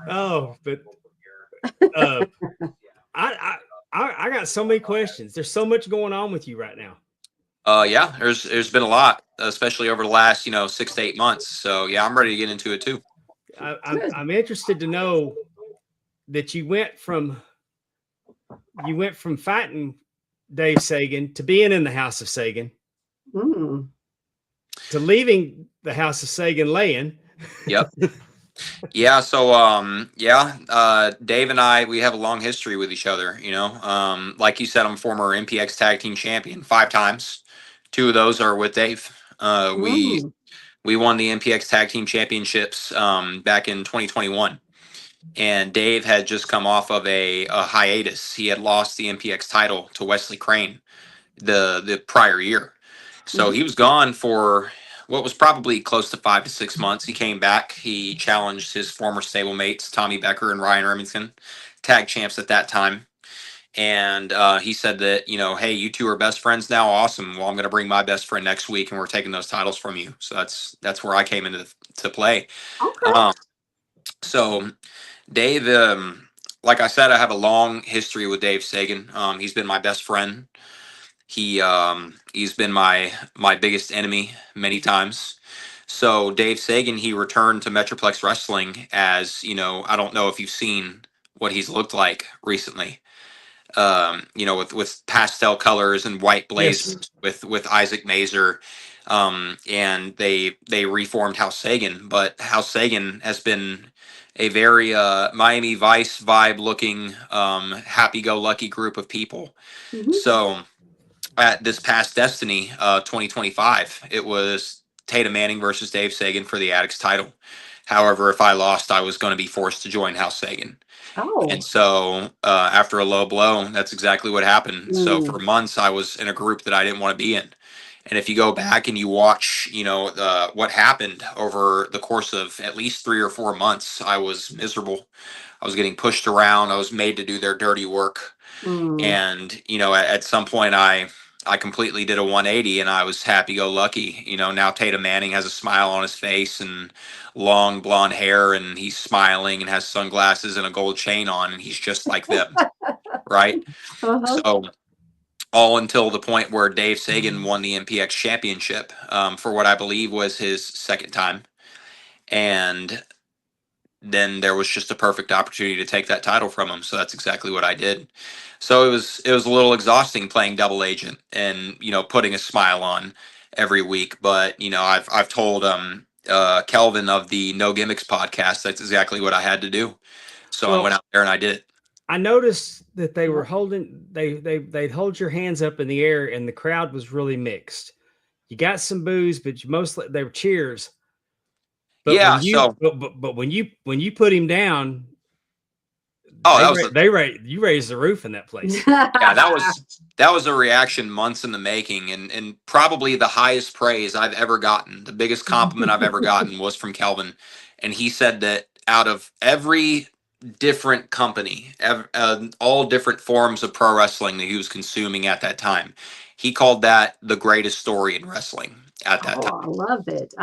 Oh, but I got so many questions. There's so much going on with you right now. Yeah, there's been a lot, especially over the last 6 to 8 months. So yeah, I'm ready to get into it too. I'm interested to know that you went from fighting Dave Sagan to being in the House of Sagan to leaving the House of Sagan laying. Yep. Yeah. So, Dave and I, we have a long history with each other, like you said, I'm former MPX tag team champion 5 times. 2 of those are with Dave. We won the MPX tag team championships back in 2021, and Dave had just come off of a hiatus. He had lost the MPX title to Wesley Crane the prior year. So he was gone for what was probably close to 5 to 6 months. He came back. He challenged his former stablemates, Tommy Becker and Ryan Remington, tag champs at that time. And he said that, hey, you 2 are best friends now. Awesome. Well, I'm going to bring my best friend next week, and we're taking those titles from you. So that's where I came into to play. Okay. So Dave, like I said, I have a long history with Dave Sagan. He's been my best friend. He's been my biggest enemy many times. So Dave Sagan, he returned to Metroplex Wrestling as, I don't know if you've seen what he's looked like recently. With pastel colors and white blazers with Isaac Mazer. and they reformed House Sagan. But House Sagan has been a very Miami Vice vibe looking, happy-go-lucky group of people. Mhm. So at this past Destiny 2025, it was Tatum Manning versus Dave Sagan for the Addicts title. However, if I lost, I was going to be forced to join House Sagan. Oh. And so after a low blow, that's exactly what happened. So for months, I was in a group that I didn't want to be in. And if you go back and you watch, what happened over the course of at least 3 or 4 months, I was miserable. I was getting pushed around. I was made to do their dirty work. And, at some point I completely did a 180 and I was happy go lucky. Now Tatum Manning has a smile on his face and long blonde hair, and he's smiling and has sunglasses and a gold chain on, and he's just like them. Right. So all until the point where Dave Sagan won the MPX Championship for what I believe was his second time. And then there was just a perfect opportunity to take that title from him. So that's exactly what I did. So it was a little exhausting playing double agent and, putting a smile on every week. But, I've told Kelvin of the No Gimmicks podcast, that's exactly what I had to do. So I went out there and I did it. I noticed that they were they'd hold your hands up in the air and the crowd was really mixed. You got some boos, but mostly they were cheers. But when you put him down, you raised the roof in that place. Yeah, that was a reaction months in the making, and probably the highest praise I've ever gotten. The biggest compliment I've ever gotten was from Kelvin, and he said that out of every different company, all different forms of pro wrestling that he was consuming at that time, he called that the greatest story in wrestling at that time. I love it.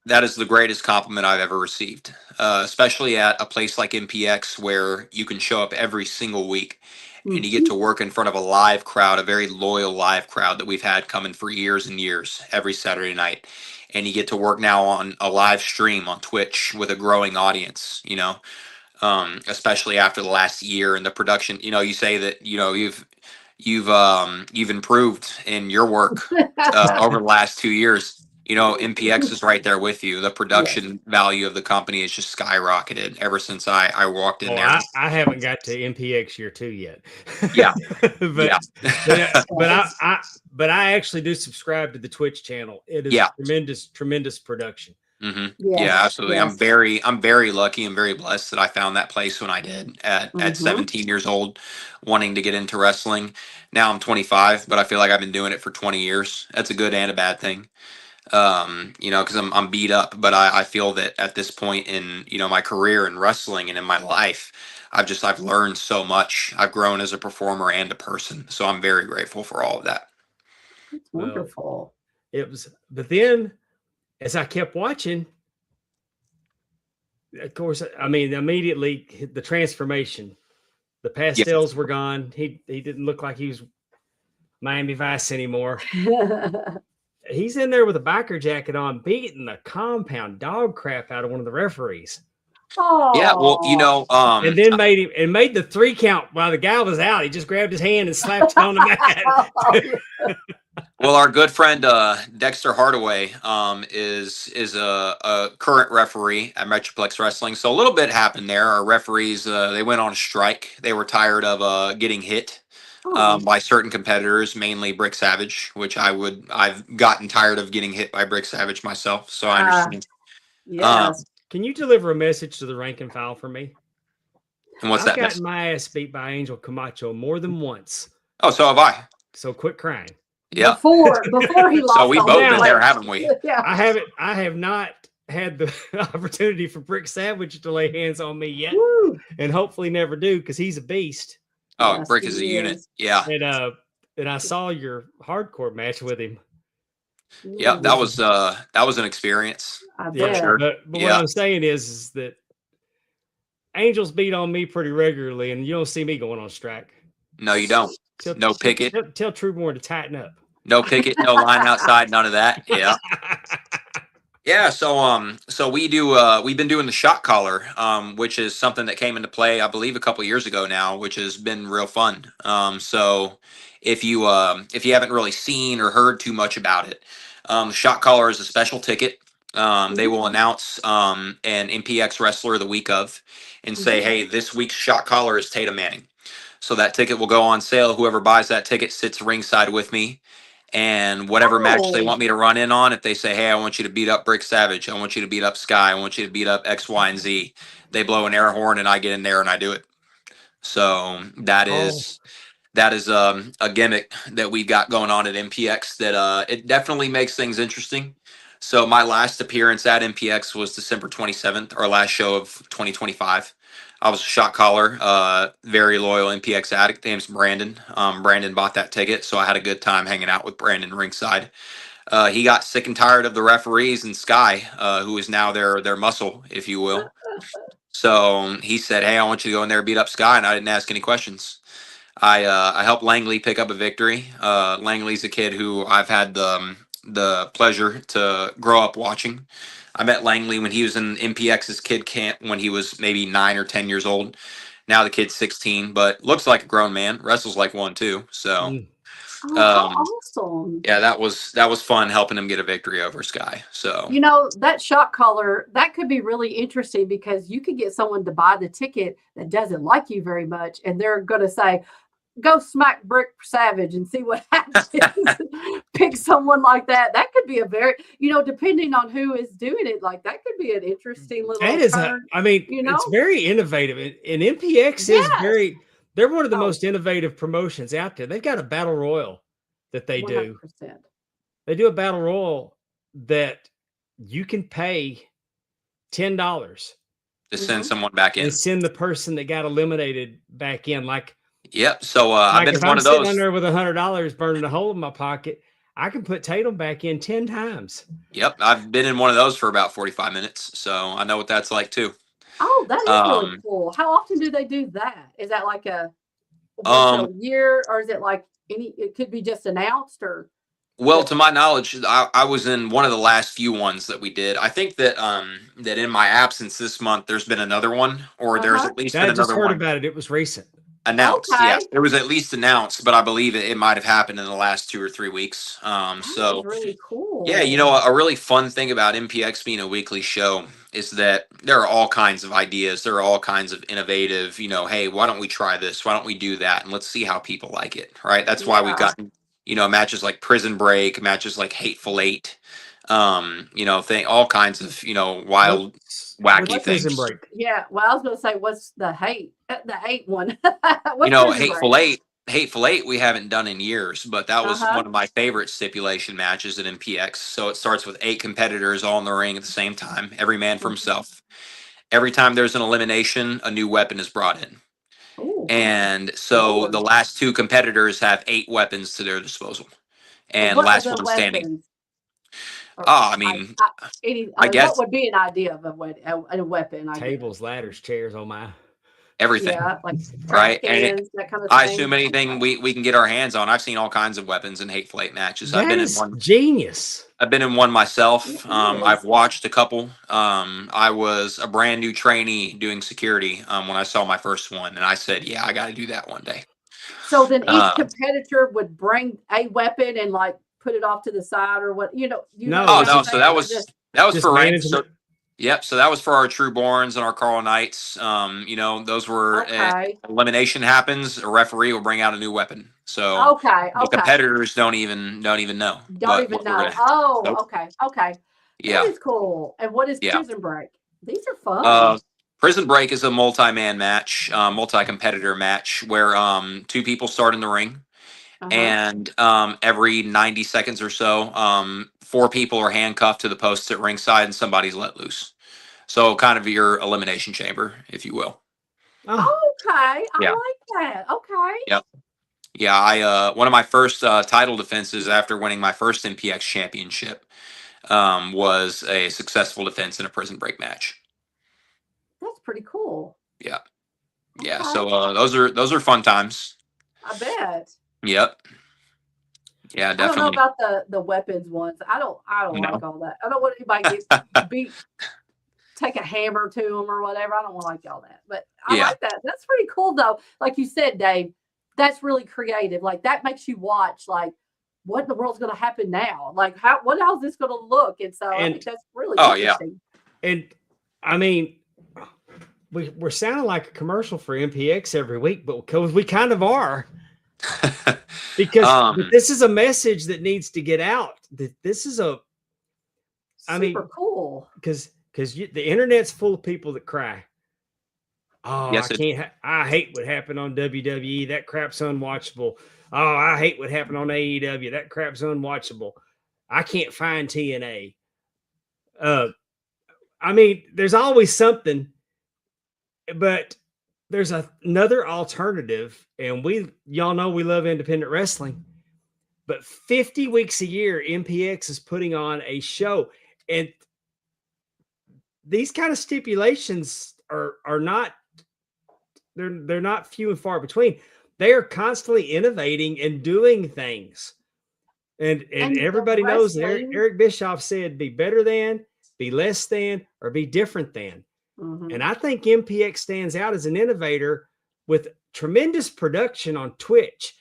That is the greatest compliment I've ever received, especially at a place like MPX where you can show up every single week and you get to work in front of a live crowd, a very loyal live crowd that we've had coming for years and years every Saturday night. And you get to work now on a live stream on Twitch with a growing audience, especially after the last year and the production. You say that, you've improved in your work over the last 2 years. MPX is right there with you. The production value of the company has just skyrocketed ever since I walked in there. I haven't got to MPX year 2 yet. Yeah. but I actually do subscribe to the Twitch channel. It is tremendous production. Mm-hmm. Yeah, absolutely. Yes. I'm very lucky and very blessed that I found that place when I did at 17 years old, wanting to get into wrestling. Now I'm 25, but I feel like I've been doing it for 20 years. That's a good and a bad thing. Because I'm beat up, but I feel that at this point in, my career in wrestling and in my life, I've learned so much. I've grown as a performer and a person. So I'm very grateful for all of that. That's wonderful. But then as I kept watching, of course, immediately the transformation, the pastels were gone. He didn't look like he was Miami Vice anymore. He's in there with a biker jacket on, beating the compound dog crap out of one of the referees. Oh, yeah. Well, and then made the 3 count while the guy was out. He just grabbed his hand and slapped it on the mat. Well, our good friend Dexter Hardaway is a current referee at Metroplex Wrestling. So a little bit happened there. Our referees they went on a strike. They were tired of getting hit by certain competitors, mainly Brick Savage, which I've gotten tired of getting hit by Brick Savage myself. So I understand. Yes. Can you deliver a message to the rank and file for me? And what's I've that? I've gotten my ass beat by Angel Camacho more than once. Oh, so have I. So quit crying. Yeah. Before he lost. So we've both been there, haven't we? Yeah. I have not had the opportunity for Brick Savage to lay hands on me yet. Woo. And hopefully never do, because he's a beast. Oh, yes, Brick is a unit. Yeah. And I saw your hardcore match with him. Yeah, that was an experience. I bet. Sure. But what I'm saying is that Angels beat on me pretty regularly, and you don't see me going on strike. No, you don't. No picket. Tell Trueborn to tighten up. No picket, no line outside, none of that. Yeah. Yeah, so we've been doing the shot collar, which is something that came into play, I believe, a couple years ago now, which has been real fun. So if you haven't really seen or heard too much about it, The shot caller is a special ticket. They will announce an MPX wrestler the week of and say, hey, this week's shot caller is Tatum Manning. So that ticket will go on sale. Whoever buys that ticket sits ringside with me. And whatever match they want me to run in on, if they say, hey, I want you to beat up Brick Savage, I want you to beat up Sky, I want you to beat up X, Y, and Z, they blow an air horn and I get in there and I do it. So that is a gimmick that we've got going on at MPX that it definitely makes things interesting. So my last appearance at MPX was December 27th, our last show of 2025. I was a shot caller, very loyal MPX addict. Name's Brandon. Brandon bought that ticket, so I had a good time hanging out with Brandon ringside. He got sick and tired of the referees and Sky, who is now their muscle, if you will. So he said, hey, I want you to go in there and beat up Sky, and I didn't ask any questions. I helped Langley pick up a victory. Langley's a kid who I've had the pleasure to grow up watching. I met Langley when he was in MPX's kid camp when he was maybe 9 or 10 years old. Now the kid's 16, but looks like a grown man. Wrestles like one too. So, how awesome! Yeah, that was fun helping him get a victory over Sky. So that shot caller, that could be really interesting because you could get someone to buy the ticket that doesn't like you very much, and they're going to say, go smack Brick Savage and see what happens. Pick someone like that. That could be a very, depending on who is doing it, like that could be an interesting little turn. It's very innovative. And MPX is they're one of the most innovative promotions out there. They've got a battle royal that they 100%. Do. They do a battle royal that you can pay $10 to send someone back in. And send the person that got eliminated back in. Yep. So I've been one of those. If I'm sitting there with $100 burning a hole in my pocket, I can put Tatum back in 10 times. Yep. I've been in one of those for about 45 minutes. So I know what that's like too. Oh, that is really cool. How often do they do that? Is that like a year, or is it like it could be just announced or? Well, to my knowledge, I was in one of the last few ones that we did. I think that that in my absence this month, there's been another one, or there's at least been another one. I just heard about it. It was recent. Announced, yes. It was at least announced, but I believe it might have happened in the last 2 or 3 weeks. So really cool. Yeah, a really fun thing about MPX being a weekly show is that there are all kinds of ideas. There are all kinds of innovative, hey, why don't we try this? Why don't we do that? And let's see how people like it, right? That's why we've gotten, matches like Prison Break, matches like Hateful Eight, all kinds of, wild, wacky things. Prison Break? Yeah, well, I was going to say, what's the hate one? Hateful Eight we haven't done in years, but that was one of my favorite stipulation matches at MPX. So it starts with 8 competitors all in the ring at the same time, every man for himself. Every time there's an elimination, a new weapon is brought in. Ooh. And so the last 2 competitors have 8 weapons to their disposal. And the last one standing. I guess what would be an idea of a weapon? Tables, ladders, chairs, oh my. Everything. Yeah, like right. Cans, that kind of I thing. assume anything we can get our hands on. I've seen all kinds of weapons in Hateful Eight matches. That is genius. I've been in one myself. I've watched a couple. I was a brand new trainee doing security when I saw my first one, and I said, yeah, I got to do that one day. So then each competitor would bring a weapon and like put it off to the side or what, No. So that was for rank. Yep. So that was for our True Borns and our Carl Knights. Those were elimination happens. A referee will bring out a new weapon. So the competitors don't even know. Don't even know. Okay. Yeah. That is cool. And what is Prison Break? These are fun. Prison Break is a multi-man match, multi-competitor match where 2 people start in the ring. And every 90 seconds or so, 4 people are handcuffed to the posts at ringside and somebody's let loose. So kind of your elimination chamber, if you will. Oh. Okay. I like that. Okay. Yep. Yeah, one of my first title defenses after winning my first MPX championship was a successful defense in a Prison Break match. That's pretty cool. Yeah. Yeah. Okay. So those are fun times. I bet. Yep. Yeah, definitely. I don't know about the weapons ones. I don't like all that. I don't want anybody to beat, take a hammer to them or whatever. I don't want to like all that. But I like that. That's pretty cool though. Like you said, Dave, that's really creative. Like that makes you watch. Like, what in the world's going to happen now? Like, what else is this going to look? And so I think that's really interesting. And I mean, we're sounding like a commercial for MPX every week, but because we kind of are. Because this is a message that needs to get out. This is super cool. Because the internet's full of people that cry. Oh, yes, I hate what happened on WWE. That crap's unwatchable. Oh, I hate what happened on AEW. That crap's unwatchable. I can't find TNA. I mean, there's always something, but there's another alternative, and y'all know we love independent wrestling, but 50 weeks a year, MPX is putting on a show, and these kind of stipulations are not, they're not few and far between. They are constantly innovating and doing things. And everybody knows that Eric Bischoff said, be better than, be less than, or be different than. Mm-hmm. And I think MPX stands out as an innovator with tremendous production on Twitch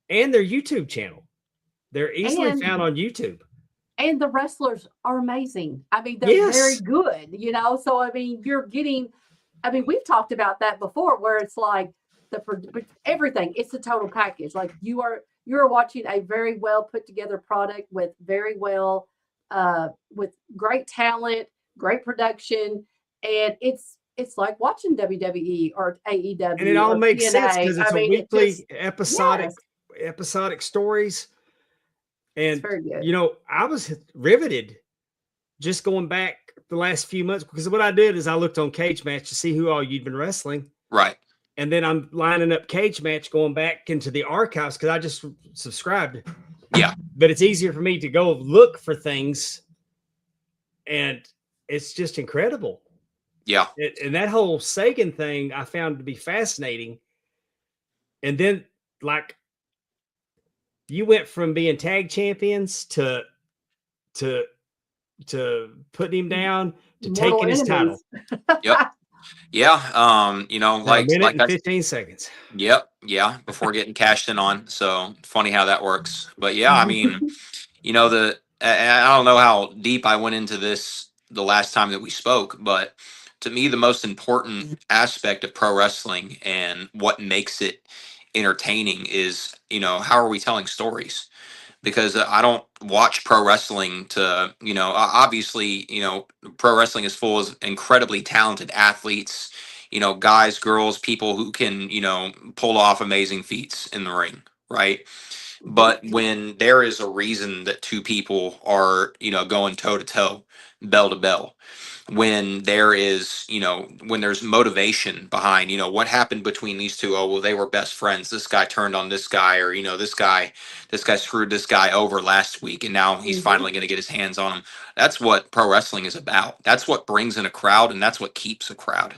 and their YouTube channel. They're easily found on YouTube. And the wrestlers are amazing. I mean, they're very good, you know? So, I mean, we've talked about that before, where it's like everything. It's the total package. Like you're watching a very well put together product with with great talent, great production. And it's like watching WWE or AEW. And it all makes sense because it's a weekly episodic stories. And, you know, I was riveted just going back the last few months, because what I did is I looked on Cage Match to see who all you'd been wrestling. Right. And then I'm lining up Cage Match, going back into the archives because I just subscribed. Yeah. But it's easier for me to go look for things. And it's just incredible. Yeah. And that whole Sagan thing I found to be fascinating. And then, like, you went from being tag champions to putting him down to taking his title. Yep. Yeah. You know, like 15 seconds. Yep. Yeah. Before getting cashed in on. So funny how that works. But yeah, I mean, you know, I don't know how deep I went into this the last time that we spoke, but to me, the most important aspect of pro wrestling and what makes it entertaining is, you know, how are we telling stories? Because I don't watch pro wrestling to, you know, obviously, you know, pro wrestling is full of incredibly talented athletes, you know, guys, girls, people who can, you know, pull off amazing feats in the ring, right? But when there is a reason that two people are, you know, going toe to toe, bell to bell, when there is, you know, when there's motivation behind, you know, what happened between these two? Oh, well, they were best friends. This guy turned on this guy, or, you know, this guy screwed this guy over last week, and now he's finally going to get his hands on him. That's what pro wrestling is about. That's what brings in a crowd, and that's what keeps a crowd.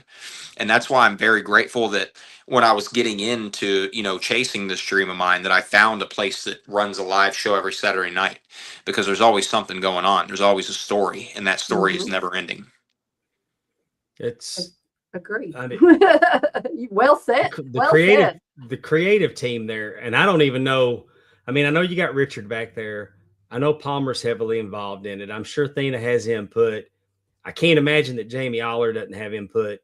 And that's why I'm very grateful that when I was getting into, you know, chasing this dream of mine, that I found a place that runs a live show every Saturday night, because there's always something going on. There's always a story, and that story is never ending. It's agree. I mean, well said. The creative team there, and I don't even know. I mean, I know you got Richard back there. I know Palmer's heavily involved in it. I'm sure Thena has input. I can't imagine that Jamie Aller doesn't have input.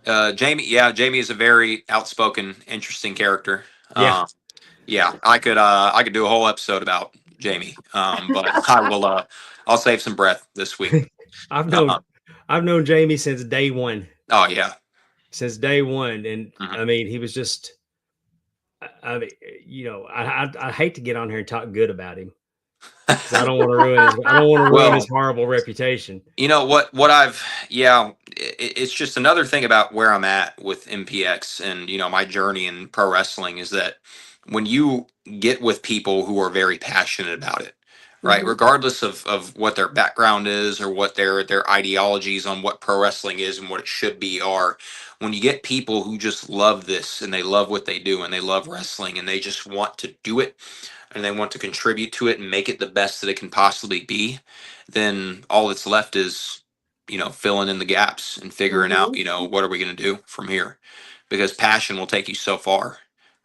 Jamie is a very outspoken, interesting character. Yeah. I could do a whole episode about Jamie. But I'll save some breath this week. I've known Jamie since day one. Oh yeah. Since day one. And I mean, he was just, I mean, you know, I hate to get on here and talk good about him. I don't want to ruin his horrible reputation. You know it's just another thing about where I'm at with MPX and, you know, my journey in pro wrestling is that when you get with people who are very passionate about it, right, regardless of what their background is or what their ideologies on what pro wrestling is and what it should be are, when you get people who just love this and they love what they do and they love wrestling and they just want to do it and they want to contribute to it and make it the best that it can possibly be, then all that's left is, you know, filling in the gaps and figuring out, you know, what are we going to do from here? Because passion will take you so far,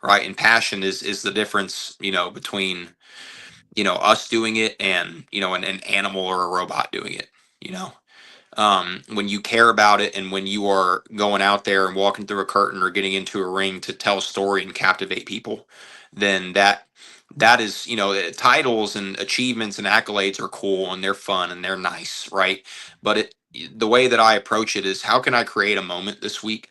right? And passion is the difference, between, us doing it and, an animal or a robot doing it, when you care about it and when you are going out there and walking through a curtain or getting into a ring to tell a story and captivate people, then that is, titles and achievements and accolades are cool and they're fun and they're nice, right? But the way that I approach it is, how can I create a moment this week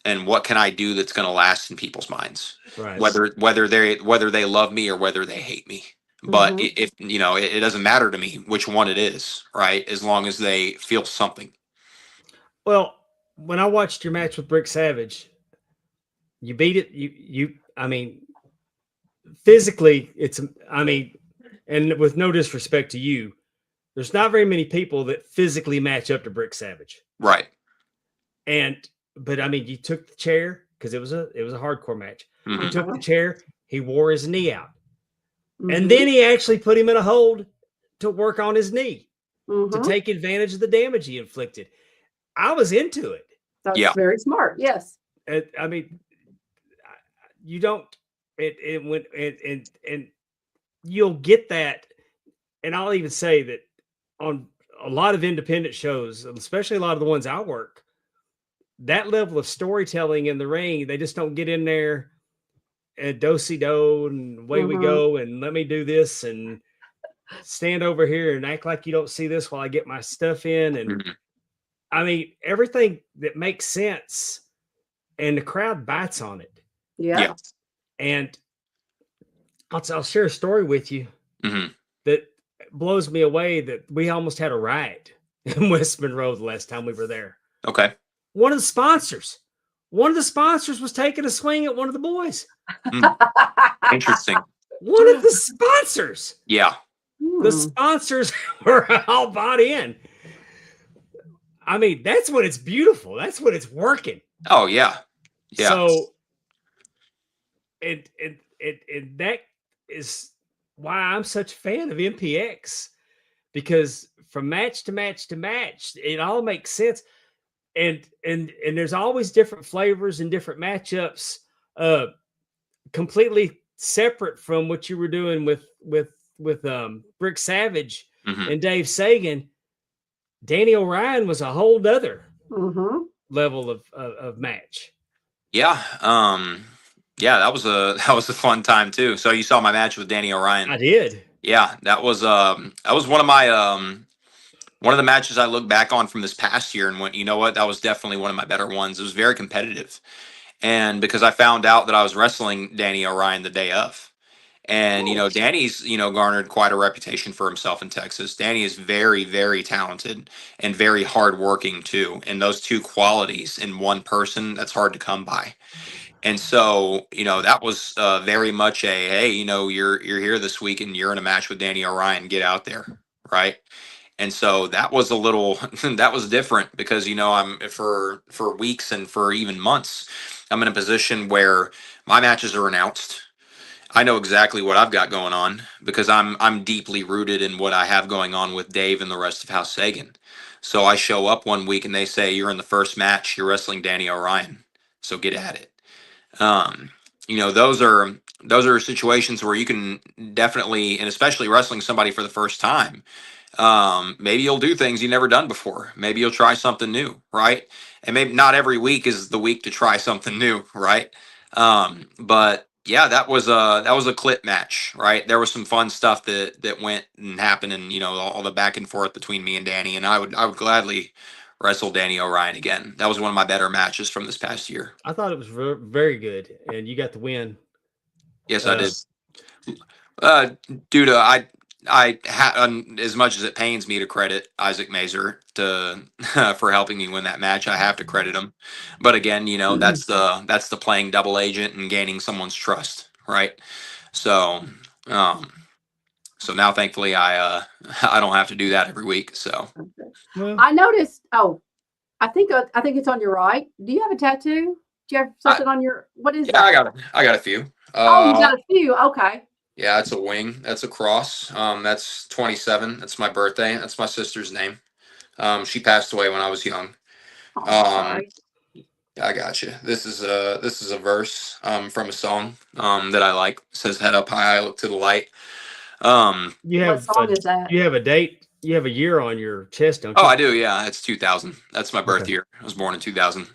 and what can I do that's going to last in people's minds, Right. whether they love me or whether they hate me. But Mhm. if it doesn't matter to me which one it is, right? As long as they feel something. Well, when I watched your match with Brick Savage, you beat it. I mean, physically, and with no disrespect to you, there's not very many people that physically match up to Brick Savage. Right. But I mean, you took the chair because it was a hardcore match. You Mhm. took the chair. He wore his knee out, Mhm. and then he actually put him in a hold to work on his knee to Mhm. take advantage of the damage he inflicted. I was into it. That's Yeah. very smart. Yes. I mean, you don't. And you'll get that. And I'll even say that on a lot of independent shows, especially a lot of the ones I work, that level of storytelling in the ring, they just don't get in there and do-si-do and away we Mhm. go and let me do this and stand over here and act like you don't see this while I get my stuff in. And Mhm. I mean, everything that makes sense and the crowd bites on it. Yeah. Yeah. And I'll share a story with you Mhm. that blows me away, that we almost had a riot in West Monroe the last time we were there. Okay. One of the sponsors was taking a swing at one of the boys. Interesting. One of the sponsors. Yeah. The Hmm. sponsors were all bought in. I mean, that's when it's beautiful. That's when it's working. Oh yeah. Yeah. So, and that is why I'm such a fan of MPX, because from match to match to match, it all makes sense. And there's always different flavors and different matchups, completely separate from what you were doing with Brick Savage Mhm. and Dave Sagan. Danny O'Ryan was a whole nother Mhm. level of match. Yeah. Yeah, that was a fun time too. So you saw my match with Danny O'Ryan. I did. Yeah, that was one of my one of the matches I look back on from this past year and went, you know what, that was definitely one of my better ones. It was very competitive. And because I found out that I was wrestling Danny O'Ryan the day of. And Danny's garnered quite a reputation for himself in Texas. Danny is very, very talented and very hardworking too. And those two qualities in one person, that's hard to come by. And so, that was very much a, hey, you're here this week and you're in a match with Danny O'Ryan. Get out there, right? And so that was a little that was different because I'm for weeks and for even months, I'm in a position where my matches are announced. I know exactly what I've got going on because I'm deeply rooted in what I have going on with Dave and the rest of House Sagan. So I show up one week and they say, you're in the first match, you're wrestling Danny O'Ryan. So get at it. Those are situations where you can definitely, and especially wrestling somebody for the first time, maybe you'll do things you never done before. Maybe you'll try something new, right? And maybe not every week is the week to try something new, right? But yeah, that was a clip match, right? There was some fun stuff that went and happened, and all the back and forth between me and Danny, and I would gladly wrestle Danny O'Ryan again. That was one of my better matches from this past year. I thought it was very good, and you got the win. Yes, I did. Due to as much as it pains me to credit Isaac Mazer for helping me win that match, I have to credit him. But again, that's the playing double agent and gaining someone's trust, right? So, now thankfully I don't have to do that every week. So Well, I noticed. Oh, I think it's on your right. Do you have a tattoo? Do you have something on your? What is yeah, that? I got a few. Oh, you got a few. Okay. Yeah, it's a wing. That's a cross. That's 27. That's my birthday. That's my sister's name. She passed away when I was young. Oh, Um, sorry. I got you. This is a verse from a song that I like. It says, "Head up high, I look to the light." You What have song is that? you have a date. You have a year on your chest, don't Oh, you? I do. Yeah, it's 2000. That's my birth Okay. year. I was born in 2000.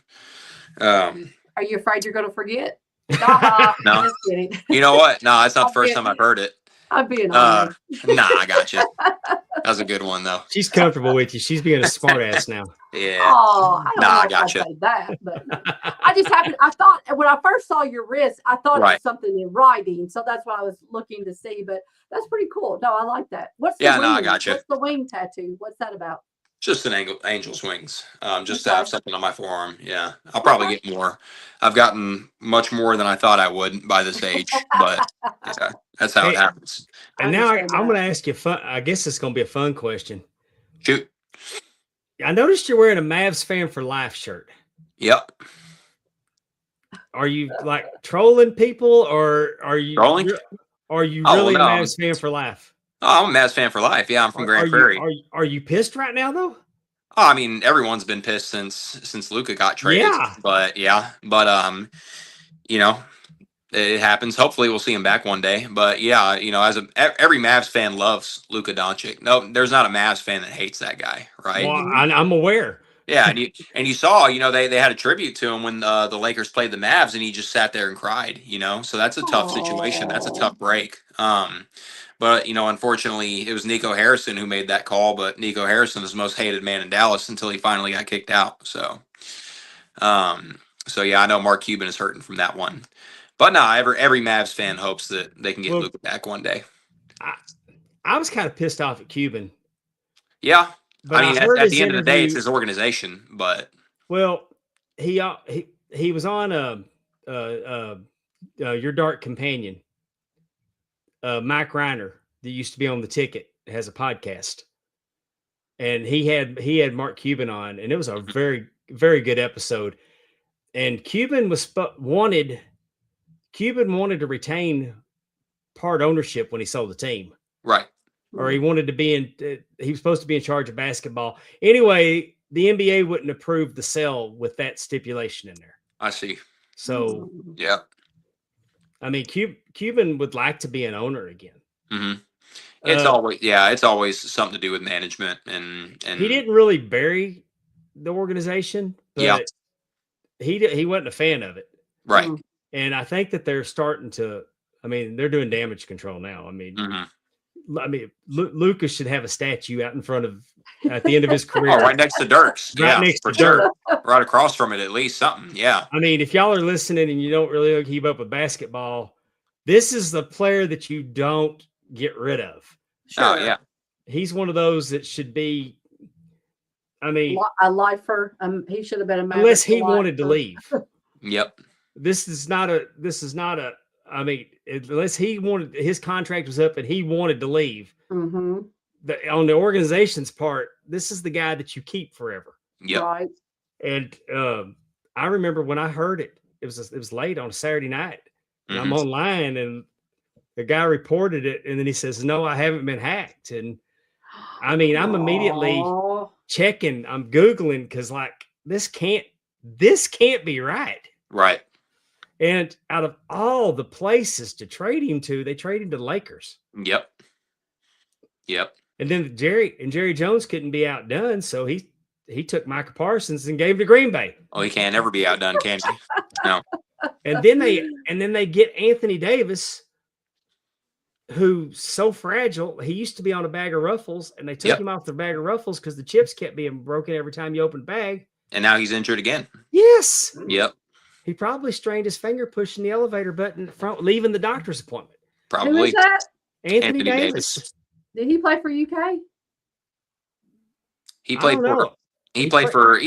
Are you afraid you're going to forget? No. Just kidding. You know what? No, it's not the first being- time I've heard it. I'm being honest. Nah, I got you. That was a good one though. She's comfortable with you. She's being a smart ass now. Yeah. Oh, I don't Nah, know I if I'd gotcha. say that, but I just happened. I thought when I first saw your wrist, I thought it Right. was something in writing, so that's what I was looking to see. But that's pretty cool. No, I like that. What's the Yeah, wing? no, I gotcha. What's the wing tattoo? What's that about? Just an angel's wings. Just to Okay. have something on my forearm. Yeah, I'll probably get more. I've gotten much more than I thought I would by this age, but yeah, that's how it happens. And now understand I'm that. going to ask you fun. I guess it's going to be a fun question. Shoot. I noticed you're wearing a Mavs fan for life shirt. Yep. Are you like trolling people, or are you Trolling? Are you Oh, really no. a Mavs fan for life? Oh, I'm a Mavs fan for life. Yeah, I'm from Grand Prairie. Are you pissed right now though? Oh, I mean, everyone's been pissed since Luka got traded. Yeah. But you know, it happens. Hopefully, we'll see him back one day. But yeah, as every Mavs fan loves Luka Doncic. No, there's not a Mavs fan that hates that guy, right? Well, I'm aware. Yeah, and you saw, they had a tribute to him when the Lakers played the Mavs, and he just sat there and cried. So that's a tough situation. That's a tough break. But unfortunately, it was Nico Harrison who made that call. But Nico Harrison is the most hated man in Dallas until he finally got kicked out. So yeah, I know Mark Cuban is hurting from that one. But no, every Mavs fan hopes that they can get Luka back one day. I was kind of pissed off at Cuban. Yeah. But I mean, at the end of the day, it's his organization. But he was on Your Dark Companion. Mike Reiner, that used to be on The Ticket, has a podcast, and he had Mark Cuban on, and it was a very, very good episode. And Cuban wanted to retain part ownership when he sold the team, right? Or he wanted to be he was supposed to be in charge of basketball. Anyway, the NBA wouldn't approve the sale with that stipulation in there. I see. So yeah. I mean, Cuban would like to be an owner again. Mm-hmm. It's always something to do with management, and he didn't really bury the organization, but he wasn't a fan of it, right? And I think that they're starting to. I mean, they're doing damage control now. I mean, Lucas should have a statue out in front of at the end of his career, right next to Dirk's, right next to Dirk, right across from it, at least something. Yeah. I mean, if y'all are listening and you don't really keep up with basketball, this is the player that you don't get rid of. Sure. Oh yeah, he's one of those that should be. I mean, a lifer. He should have been a Maverick unless he wanted to leave. Yep. This is not a. I mean, unless his contract was up and he wanted to leave. Mm-hmm. On the organization's part, this is the guy that you keep forever. Yep. Right. And I remember when I heard it. It was late on a Saturday night. And I'm online, and the guy reported it, and then he says, "No, I haven't been hacked." And I mean, I'm immediately checking. I'm Googling because this can't be right. Right. And out of all the places to trade him to, they trade him to the Lakers. Yep. And then Jerry Jones couldn't be outdone, so he took Micah Parsons and gave him to Green Bay. Oh, he can't ever be outdone, can he? No. And then they get Anthony Davis, who's so fragile. He used to be on a bag of Ruffles, and they took him off the bag of Ruffles because the chips kept being broken every time you opened the bag. And now he's injured again. Yes. Yep. He probably strained his finger pushing the elevator button front, leaving the doctor's appointment. Probably. Who is that? Anthony Davis. Did he play for UK? He played for. He's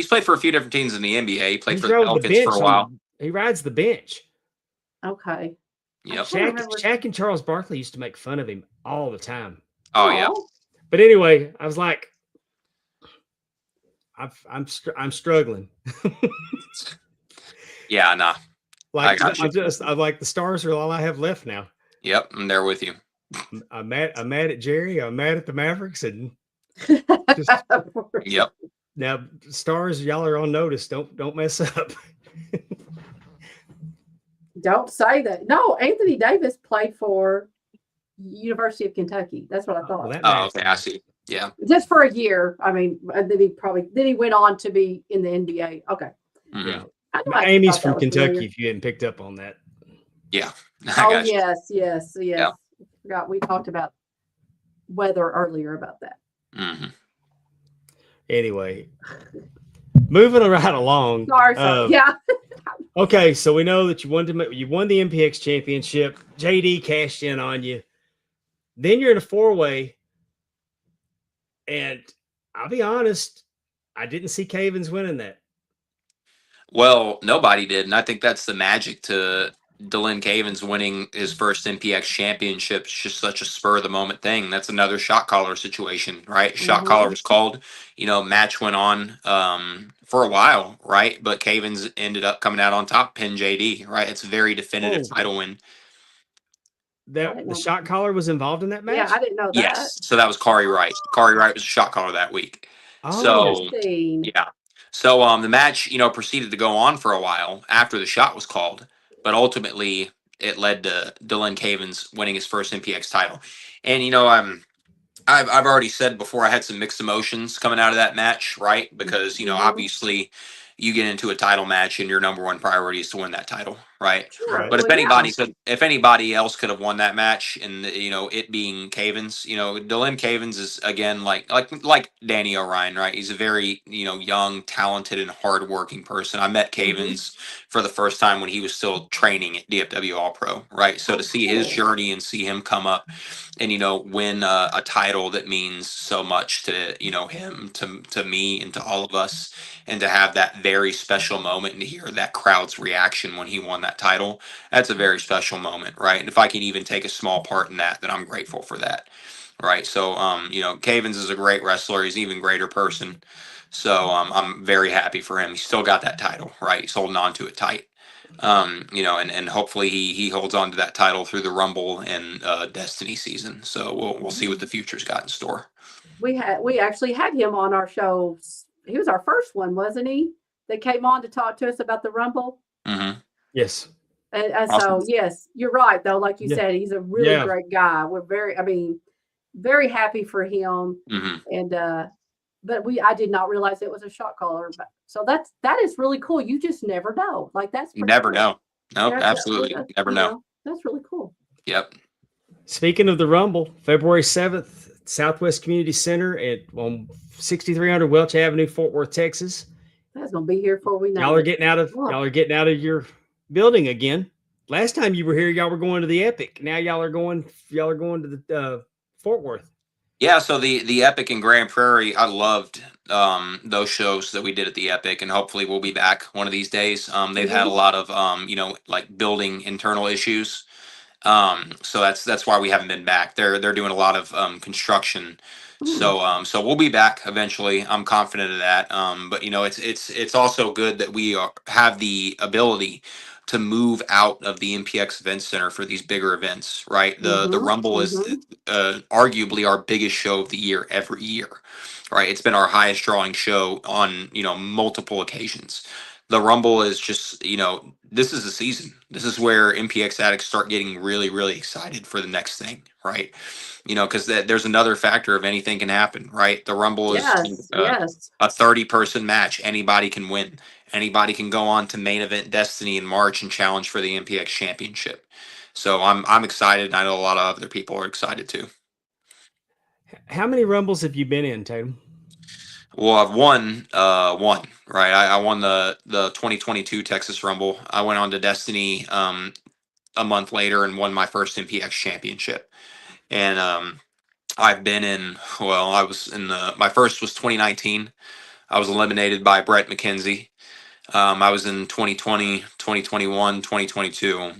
played for a few different teams in the NBA. He played for the Pelicans for a while. He rides the bench. Okay. Yep. Shaq and Charles Barkley used to make fun of him all the time. Oh yeah. But anyway, I was like, I'm struggling. Yeah, nah. I'm like, the Stars are all I have left now. Yep, I'm there with you. I'm mad at Jerry. I'm mad at the Mavericks, and yep. Now, Stars, y'all are on notice. Don't mess up. Don't say that. No, Anthony Davis played for University of Kentucky. That's what I thought. Well, that Oh, matters. okay, I see. Yeah. Just for a year. I mean, then he went on to be in the NBA. Okay. Mhm. Yeah. I know I Amy's thought that from was Kentucky, familiar. if you hadn't picked up on that. Yeah. I Oh, got you. yes. Yeah. I forgot we talked about weather earlier about that. Mhm. Anyway, moving right along. Sorry. Yeah. Okay, so we know that you won the MPX championship. JD cashed in on you. Then you're in a 4-way, and I'll be honest, I didn't see Cavens winning that. Well, nobody did, and I think that's the magic to Dylan Cavens winning his first MPX championship. It's just such a spur of the moment thing. That's another shot caller situation, right? Shot caller was called. Match went on for a while, right? But Cavens ended up coming out on top, pin JD, right? It's a very definitive title win. The shot caller was involved in that match? Yeah, I didn't know that. Yes, so that was Kari Wright. Kari Wright was a shot caller that week. So yeah. So the match, proceeded to go on for a while after the shot was called, but ultimately it led to Dylan Cavens winning his first MPX title. And I've already said before I had some mixed emotions coming out of that match, right? Because obviously you get into a title match and your number one priority is to win that title, right? Sure. But if anybody else could have won that match, and it being Cavens, Dylan Cavens is again like Danny O'Ryan, right? He's a very young, talented, and hardworking person. I met Cavens for the first time when he was still training at DFW All Pro, right? So to see his journey and see him come up and win a title that means so much to him, to me, and to all of us, and to have that very special moment and to hear that crowd's reaction when he won that title, that's a very special moment, right? And if I can even take a small part in that, then I'm grateful for that, right? So Cavens is a great wrestler. He's an even greater person. So I'm very happy for him. He's still got that title, right? He's holding on to it tight. And hopefully he holds on to that title through the Rumble and Destiny season. So we'll see what the future's got in store. We actually had him on our show. He was our first one, wasn't he? That came on to talk to us about the Rumble. Mm-hmm. Yes. And awesome. So yes, you're right though. Like you said, he's a really great guy. We're very happy for him. Mm-hmm. And but I did not realize it was a shot caller. So that is really cool. You just never know. Like you never cool. know. No, absolutely. Never know. That's really cool. Yep. Speaking of the Rumble, February 7th, Southwest Community Center on 6300 Welch Avenue, Fort Worth, Texas. That's gonna be here before we know. Y'all are getting out of your building again. Last time you were here, y'all were going to the Epic. Now y'all are going to the Fort Worth. Yeah, so the Epic in Grand Prairie, I loved those shows that we did at the Epic, and hopefully we'll be back one of these days. They've had a lot of like building internal issues. So that's why we haven't been back. They're doing a lot of construction. So we'll be back eventually. I'm confident of that. But it's also good that we have the ability to move out of the MPX Event Center for these bigger events, right? The Rumble is arguably our biggest show of the year every year, right? It's been our highest drawing show on multiple occasions. The Rumble is just this is the season. This is where MPX addicts start getting really, really excited for the next thing, right? Because there's another factor of anything can happen, right? The Rumble is a 30-person match. Anybody can win. Anybody can go on to main event Destiny in March and challenge for the MPX Championship. So I'm excited. I know a lot of other people are excited too. How many Rumbles have you been in, Tatum? Well, I've won one, right? I won the 2022 Texas Rumble. I went on to Destiny a month later and won my first MPX Championship. And I've been in, I was in my first was 2019. I was eliminated by Brett McKenzie. I was in 2020, 2021, 2022.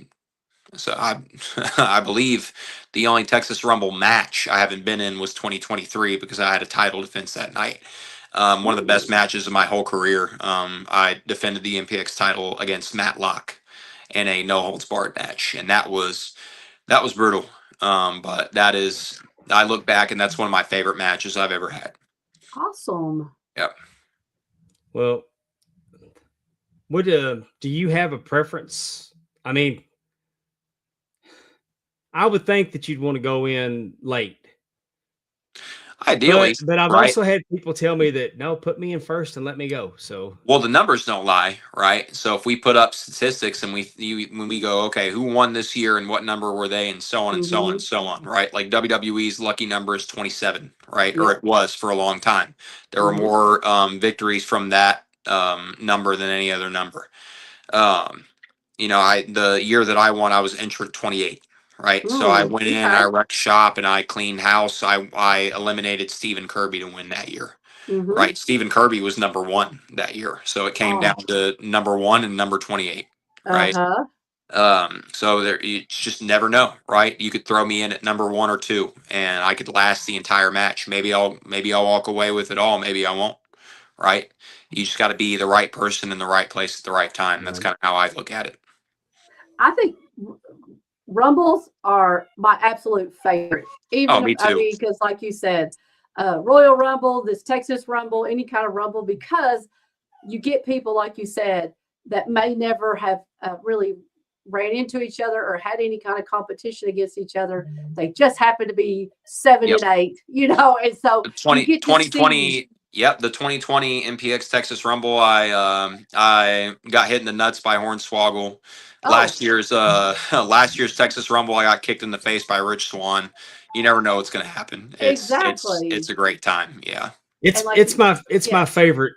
So I believe the only Texas Rumble match I haven't been in was 2023 because I had a title defense that night. One of the best matches of my whole career. I defended the MPX title against Matt Locke in a no holds barred match, and that was brutal. But I look back and that's one of my favorite matches I've ever had. Awesome. Yep. Well, do you have a preference? I mean, I would think that you'd want to go in late. Ideally, but I've right? also had people tell me that no, put me in first and let me go. So Well, the numbers don't lie, right? So if we put up statistics and when we go, okay, who won this year and what number were they, and so on and so on and so on, right? Like WWE's lucky number is 27, right? Or Yeah. it was for a long time. There were more victories from that number than any other number. The year that I won, I was entrant 28. Right, so I went in, I wrecked shop, and I cleaned house. I eliminated Stephen Kirby to win that year. Right, Stephen Kirby was number 1 that year, so it came down to number 1 and number 28. Right, so there you just never know. Right, you could throw me in at number 1 or 2, and I could last the entire match. Maybe I'll walk away with it all. Maybe I won't. Right, you just got to be the right person in the right place at the right time. That's kind of how I look at it. I think Rumbles are my absolute favorite. Even me too. I mean, because like you said, Royal Rumble, this Texas Rumble, any kind of Rumble, because you get people like you said that may never have really ran into each other or had any kind of competition against each other. They just happen to be 7 and 8, and so 2020. Yep, the 2020 MPX Texas Rumble. I got hit in the nuts by Hornswoggle. Last year's Texas Rumble, I got kicked in the face by Rich Swan. You never know what's going to happen. It's a great time. Yeah, it's my favorite.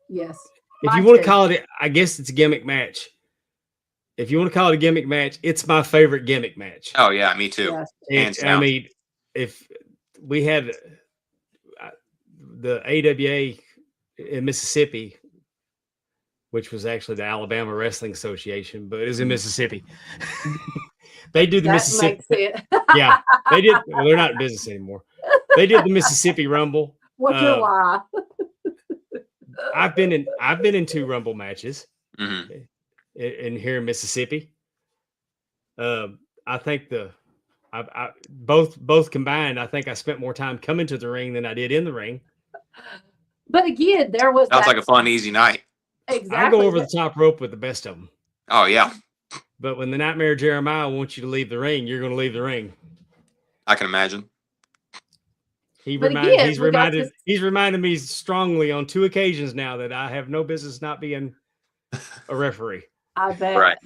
Yes, if you want to call it, I guess it's a gimmick match. If you want to call it a gimmick match, it's my favorite gimmick match. Oh yeah, me too. Yes. I mean, if we had the AWA in Mississippi, which was actually the Alabama Wrestling Association, but it was in Mississippi. They do the Mississippi. Yeah, they did. Well, they're not in business anymore. They did the Mississippi Rumble. What's your lie? I've been in 2 Rumble matches in here in Mississippi. I think both combined, I think I spent more time coming to the ring than I did in the ring. But again, there was that's like a fun, easy night. Exactly. I go over the top rope with the best of them. Oh yeah. But when the Nightmare Jeremiah wants you to leave the ring, you're going to leave the ring. I can imagine. He's reminded me strongly on 2 occasions now that I have no business not being a referee. I bet. Right.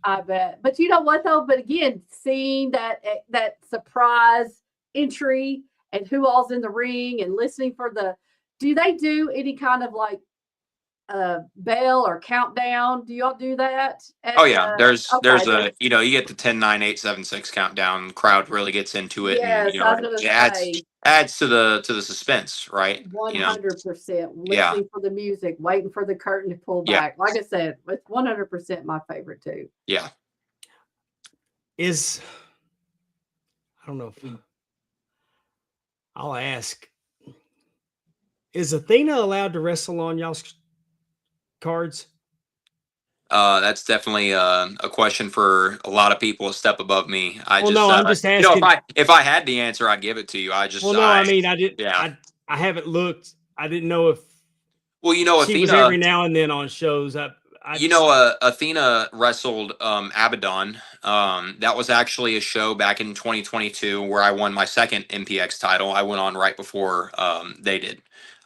I bet. But you know what though? But again, seeing that surprise entry and who all's in the ring and listening for do they do any kind of like bell or countdown? Do y'all do that? Oh yeah, there's a you get the 10, 9, 8, 7, 6 countdown. Crowd really gets into it, yes, and it adds to the suspense, right? 100%. Listening for the music, waiting for the curtain to pull back. Like I said, it's 100% my favorite too. Yeah. I don't know if I'll ask. Is Athena allowed to wrestle on y'all's cards? That's definitely a question for a lot of people a step above me. I'm just asking. If I had the answer, I'd give it to you. I didn't. Yeah. I haven't looked. I didn't know if. Well, she Athena was every now and then on shows. Athena wrestled Abaddon. That was actually a show back in 2022 where I won my second MPX title. I went on right before they did.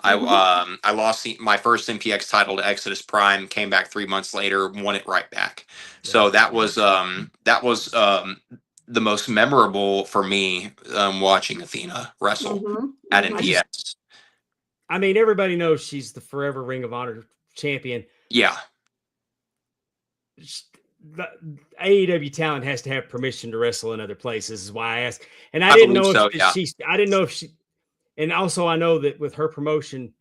I lost my first MPX title to Exodus Prime, came back 3 months later, won it right back. So that was the most memorable for me, watching Athena wrestle at MPX. I mean, everybody knows she's the forever Ring of Honor champion. Yeah. The AEW talent has to have permission to wrestle in other places, is why I asked. And I didn't know if she. And also, I know that with her promotion,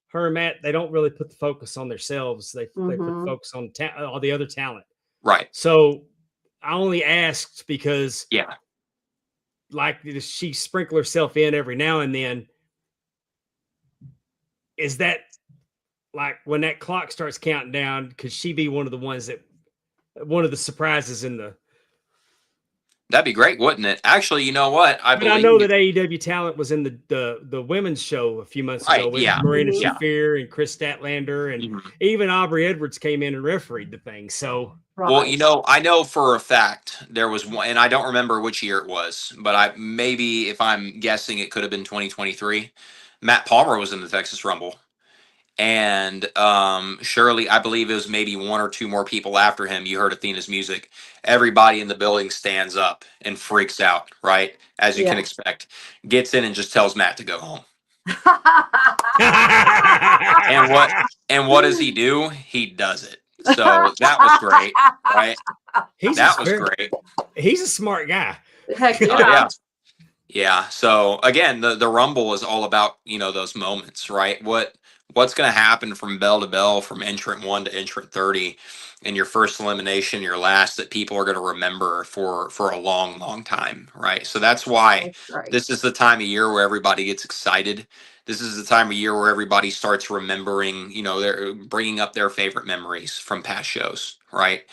her and Matt, they don't really put the focus on themselves. They put the focus on all the other talent. Right. So I only asked because, like, she sprinkle herself in every now and then. Is that like when that clock starts counting down? Could she be one of the surprises in the That'd be great, wouldn't it? Actually, you know what? I But I know believe. that AEW talent was in the women's show a few months ago Right. with Yeah. Marina Mhm. Yeah. Shafir and Chris Statlander, and Mhm. even Aubrey Edwards came in and refereed the thing. So Well, Right. I know for a fact there was one, and I don't remember which year it was, but I maybe if I'm guessing, it could have been 2023. Matt Palmer was in the Texas Rumble, and surely I believe it was maybe one or two more people after him. You heard Athena's music. Everybody in the building stands up and freaks out, right? As you can Yeah. expect. Gets in and just tells Matt to go home. And what does he do? He does it. So that was great, right? That was great. He's a smart guy. Heck Oh, yeah. yeah. Yeah. So again, the Rumble is all about, those moments, right? What's going to happen from bell to bell, from entrant 1 to entrant 30, in your first elimination, your last, that people are going to remember for a long, long time, right? So that's why That's great. this is the time of year where everybody gets excited. This is the time of year where everybody starts remembering, they're bringing up their favorite memories from past shows, right?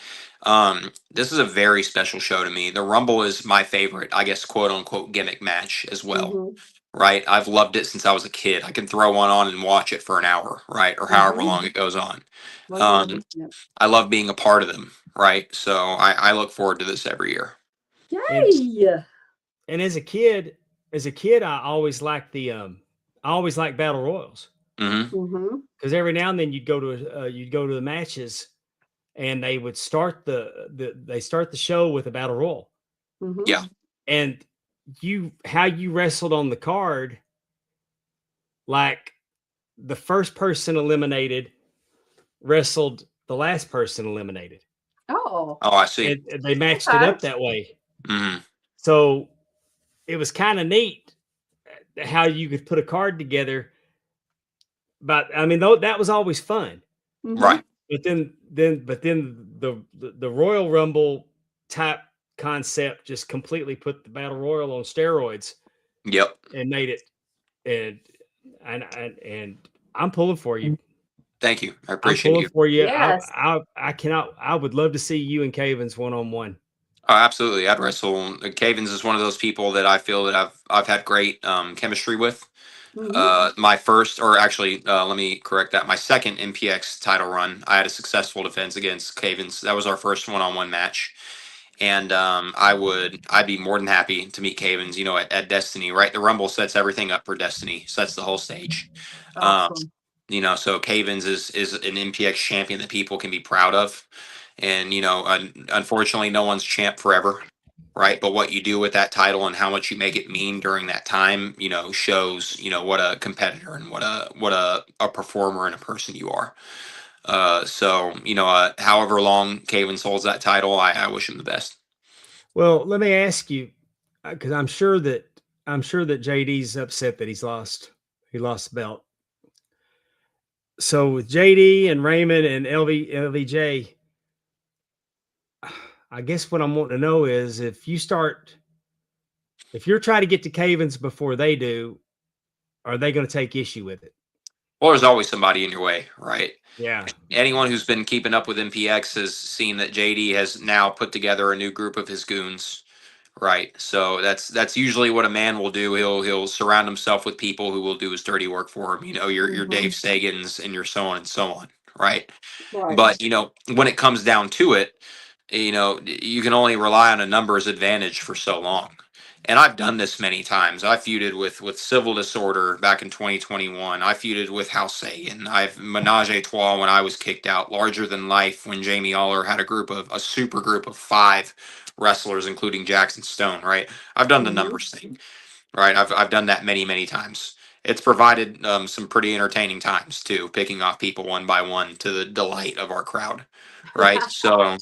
This is a very special show to me. The Rumble is my favorite, I guess, quote unquote, gimmick match as well, Mhm. right? I've loved it since I was a kid. I can throw one on and watch it for an hour, right? Or however Mhm. long it goes on. 100%. I love being a part of them, right? So I look forward to this every year. And Yay. and as a kid, I always liked battle royals, Hmm. Mhm. because every now and then you'd go to the matches, and they would start the show with a battle royal, Mhm. Yeah. and how you wrestled on the card, like the first person eliminated wrestled the last person eliminated, Oh. Oh, I see. and they matched it Okay. up that way. Hmm. So it was kind of neat how you could put a card together. But I mean, though, that was always fun. Mhm. Right. But then the Royal Rumble type concept just completely put the Battle Royal on steroids Yep. and made it. And I'm pulling for you. Thank you. I I'm appreciate pulling you. for you. Yes. I cannot. I would love to see you and Cavens one-on-one. Oh, absolutely. I'd wrestle. Cavens is one of those people that I feel that I've had great chemistry with. Mhm. My first, or actually, let me correct that. My second MPX title run, I had a successful defense against Cavens. That was our first one-on-one match, and I'd be more than happy to meet Cavens. At Destiny, right? The Rumble sets everything up for Destiny, sets the whole stage. Um, Awesome. so Cavens is an MPX champion that people can be proud of, and unfortunately, no one's champ forever, right? But what you do with that title and how much you make it mean during that time, shows what a competitor and what a performer and a person you are. So however long Cavens holds that title, I wish him the best. Well, let me ask you, because I'm sure that JD's upset that he lost the belt. So with JD and Raymond and LVJ, I guess what I'm wanting to know is if you're trying to get to Cavens before they do, are they going to take issue with it? Well, there's always somebody in your way, right? Yeah. Anyone who's been keeping up with MPX has seen that JD has now put together a new group of his goons. Right. So that's usually what a man will do. He'll surround himself with people who will do his dirty work for him. Your Dave Mhm. Sagans and your so on and so on. Right. Right. But when it comes down to it, you can only rely on a numbers advantage for so long. And I've done this many times. I feuded with Civil Disorder back in 2021. I feuded with House Sagan. I've Menage a Trois when I was kicked out. Larger Than Life when Jamie Aller had a super group of 5 wrestlers, including Jackson Stone. Right. I've done the Mhm. numbers thing. Right. I've done that many, many times. It's provided some pretty entertaining times too, picking off people one by one to the delight of our crowd. Right. So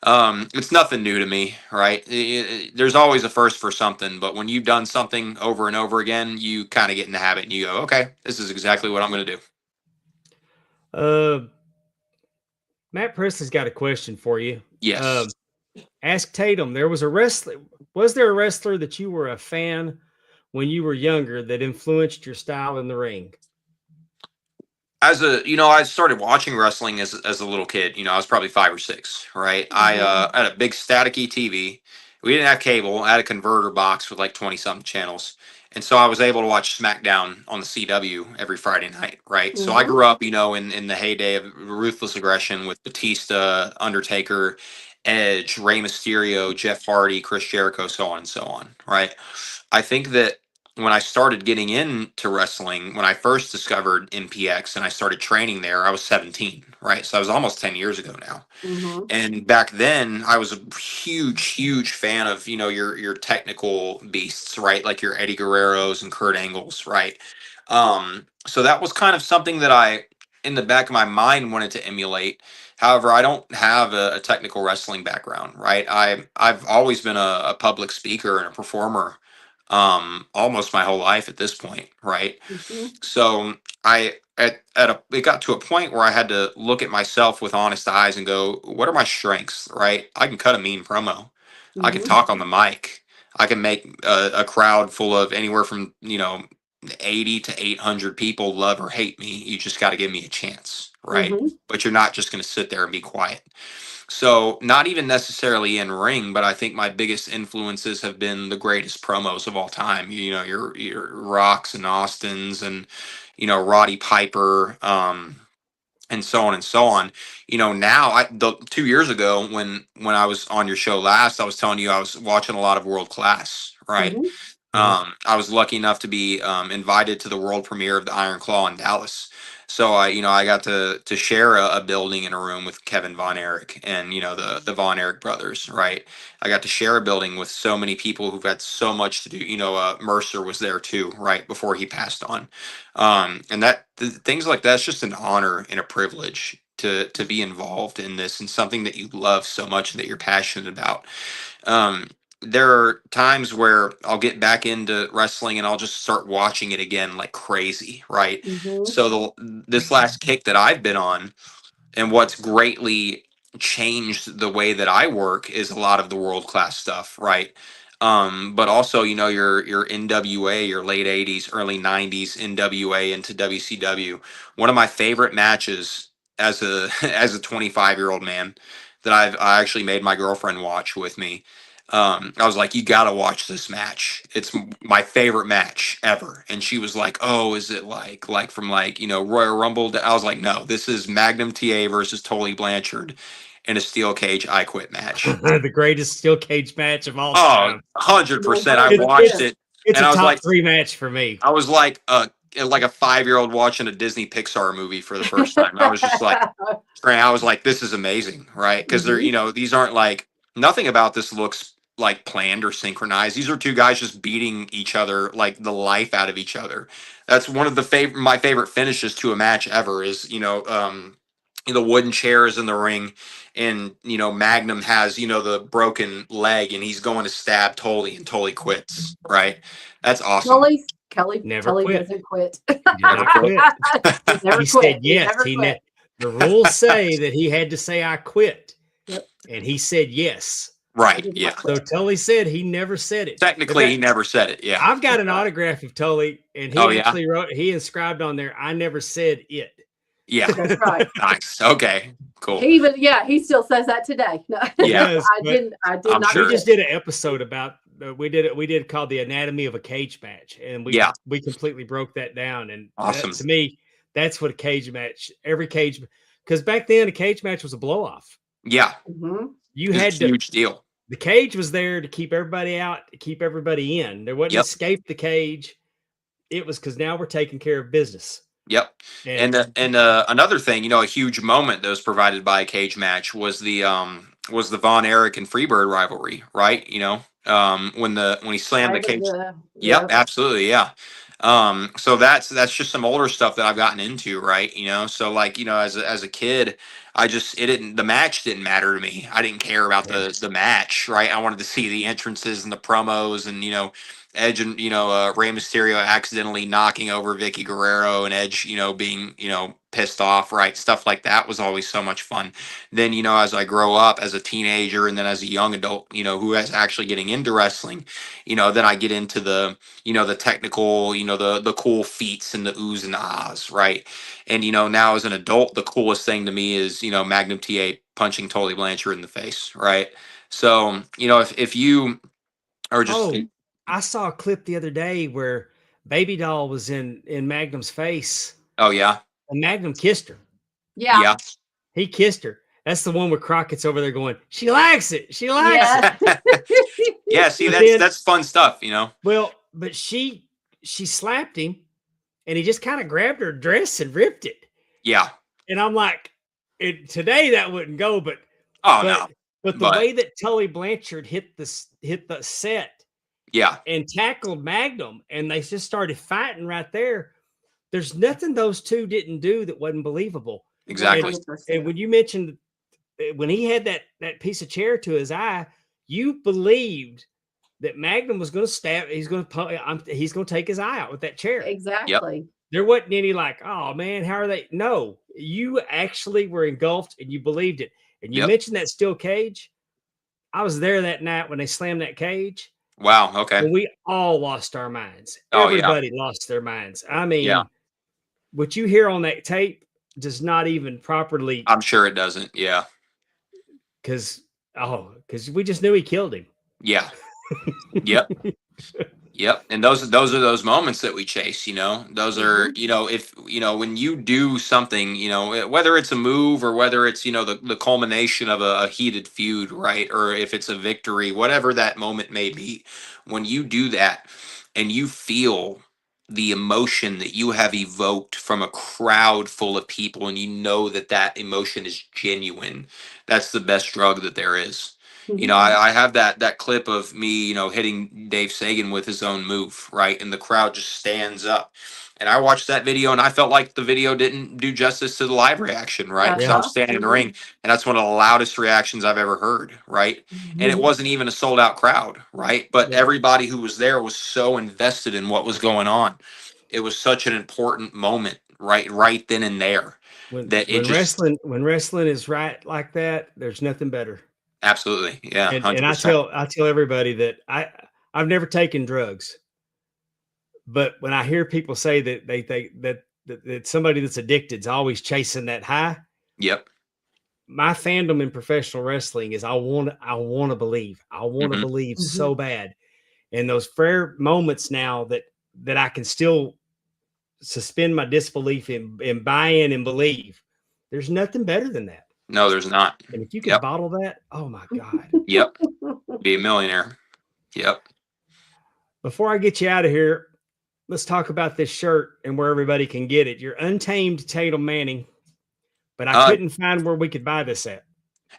it's nothing new to me, right? There's always a first for something, but when you've done something over and over again, you kind of get in the habit and you go, okay, this is exactly what I'm going to do. Matt Presley's got a question for you. Yes. Ask Tatum. Was there a wrestler that you were a fan when you were younger that influenced your style in the ring? I started watching wrestling as a little kid. I was probably 5 or 6, right? I had a big staticky TV, We didn't have cable. I had a converter box with like 20 something channels. And so I was able to watch SmackDown on the CW every Friday night, right? So I Mm-hmm. grew up, in the heyday of ruthless aggression with Batista, Undertaker, Edge, Rey Mysterio, Jeff Hardy, Chris Jericho, so on and so on, right? I think that when I started getting into wrestling, when I first discovered MPX and I started training there, I was 17, right? So I was almost 10 years ago now. Mm-hmm. And back then, I was a huge fan of your technical beasts, right? Like your Eddie Guerreros and Kurt Angles, right? So that was kind of something that I, in the back of my mind, wanted to emulate. However, I don't have a technical wrestling background, right? I've always been a public speaker and a performer, almost my whole life at this point, right? Mm-hmm. So it got to a point where I had to look at myself with honest eyes and go, what are my strengths, right? I can cut a mean promo. I can Mm-hmm. talk on the mic. I can make a crowd full of anywhere from 80 to 800 people love or hate me. You just got to give me a chance, right? Mm-hmm. But you're not just going to sit there and be quiet. So not even necessarily in ring, but I think my biggest influences have been the greatest promos of all time. Your Rocks and Austins and Roddy Piper, and so on and so on. Now 2 years ago when I was on your show last, I was telling you I was watching a lot of World Class, right? Mm-hmm. I was lucky enough to be invited to the world premiere of the Iron Claw in Dallas. So I got to share a building in a room with Kevin Von Erich and the Von Erich brothers, right? I got to share a building with so many people who've had so much to do. Mercer was there too, right before he passed on, and things like that's just an honor and a privilege to be involved in this and something that you love so much and that you're passionate about. Um, there are times where I'll get back into wrestling and I'll just start watching it again like crazy, right? Mm-hmm. So this last kick that I've been on and what's greatly changed the way that I work is a lot of the world class stuff, right? But also, your NWA, your late 80s, early 90s NWA into WCW. One of my favorite matches as a as a 25-year-old man that I actually made my girlfriend watch with me. I was like, you gotta watch this match. It's my favorite match ever. And she was like, oh, is it like from Royal Rumble? I was like, no, this is Magnum TA versus Tully Blanchard in a steel cage I quit match. The greatest steel cage match of all Oh, time. 100%. I It's- watched it It's and a I was top like, 3 match for me. I was like a 5-year-old watching a Disney Pixar movie for the first time. I was just like, I was like, this is amazing, right? Because these aren't like, nothing about this looks like planned or synchronized. These are two guys just beating each other like the life out of each other. That's one of my favorite finishes to a match ever is, the wooden chairs in the ring and, Magnum has, the broken leg and he's going to stab Tully and Tully quits, right? That's awesome. Tully Never Tully quit. doesn't quit. Never quit. He's never He quit. said He yes. never quit. The rules say that he had to say I quit. Yep. And he said yes. Right. He did Yeah. not quit. So Tully said he never said it. Technically, he never said it. Yeah. I've got an autograph of Tully, and he Oh, yeah? actually wrote, he inscribed on there, I never said it. Yeah. That's right. Nice. Okay. Cool. He still says that today. No, Yeah. Yes, I but did I'm not. sure. We just did an episode about we did called the anatomy of a cage match, and we completely broke that down. And Awesome. to me, that's what a cage match. Every cage, because back then a cage match was a blow off. Yeah. Mhm. You It's had a to. huge deal. The cage was there to keep everybody out, to keep everybody in. There wasn't escape the cage. It was because now we're taking care of business. Yep. And another thing, a huge moment that was provided by a cage match was the Von Erich and Freebird rivalry, right? When he slammed the cage. Yep, absolutely, yeah. So that's just some older stuff that I've gotten into, right? So as a kid, the match didn't matter to me. I didn't care about the match, right? I wanted to see the entrances and the promos and Edge and Rey Mysterio accidentally knocking over Vicky Guerrero and Edge being pissed off, right? Stuff like that was always so much fun. Then as I grow up as a teenager and then as a young adult, who is actually getting into wrestling, then I get into the the technical, the cool feats and the oohs and ahs, right? And now as an adult, the coolest thing to me is Magnum TA punching Tully Blanchard in the face, right? So, you know, if you are just, I saw a clip the other day where Baby Doll was in Magnum's face, oh yeah, and Magnum kissed her. Yeah. yeah, He kissed her. That's the one where Crockett's over there going, she likes it. She likes it. yeah. See, But then- that's fun stuff, you know. Well, but she slapped him, and he just kind of grabbed her dress and ripped it. Yeah. And I'm like, today that wouldn't go, but Oh but, no. but the way that Tully Blanchard hit the set, Yeah. and tackled Magnum, and they just started fighting right there. There's nothing those two didn't do that wasn't believable. Exactly. And when you mentioned when he had that piece of chair to his eye, you believed that Magnum was going to stab. He's going to take his eye out with that chair. Exactly. Yep. There wasn't any like, oh man, how are they? No, you actually were engulfed and you believed it. And you mentioned that steel cage. I was there that night when they slammed that cage. Wow. Okay. And we all lost our minds. Oh, Everybody lost their minds. I mean, what you hear on that tape does not even properly. I'm sure it doesn't. Yeah. Because we just knew he killed him. Yeah. Yep. Yep. And those are those moments that we chase, you know. Those are, you know, if you know, when you do something, you know, whether it's a move or whether it's, you know, the culmination of a heated feud, right? Or if it's a victory, whatever that moment may be, when you do that and you feel the emotion that you have evoked from a crowd full of people, and you know that emotion is genuine, that's the best drug that there is. You know, I have that clip of me, you know, hitting Dave Sagan with his own move, right? And the crowd just stands up. And I watched that video and I felt like the video didn't do justice to the live reaction, right? So I'm standing in the ring, and that's one of the loudest reactions I've ever heard, right? And it wasn't even a sold out crowd, right? But everybody who was there was so invested in what was going on. It was such an important moment, right then and there. When wrestling is right like that, there's nothing better. Absolutely. Yeah. And I tell everybody that I've never taken drugs, but when I hear people say that they think that somebody that's addicted is always chasing that high. Yep. My fandom in professional wrestling is I want to believe. I want to believe so bad. And those rare moments now that I can still suspend my disbelief and buy in and believe, there's nothing better than that. No, there's not. And if you can bottle that, oh my God. Yep. Be a millionaire. Yep. Before I get you out of here, let's talk about this shirt and where everybody can get it. You're Untamed Tatum Manning, but I couldn't find where we could buy this at.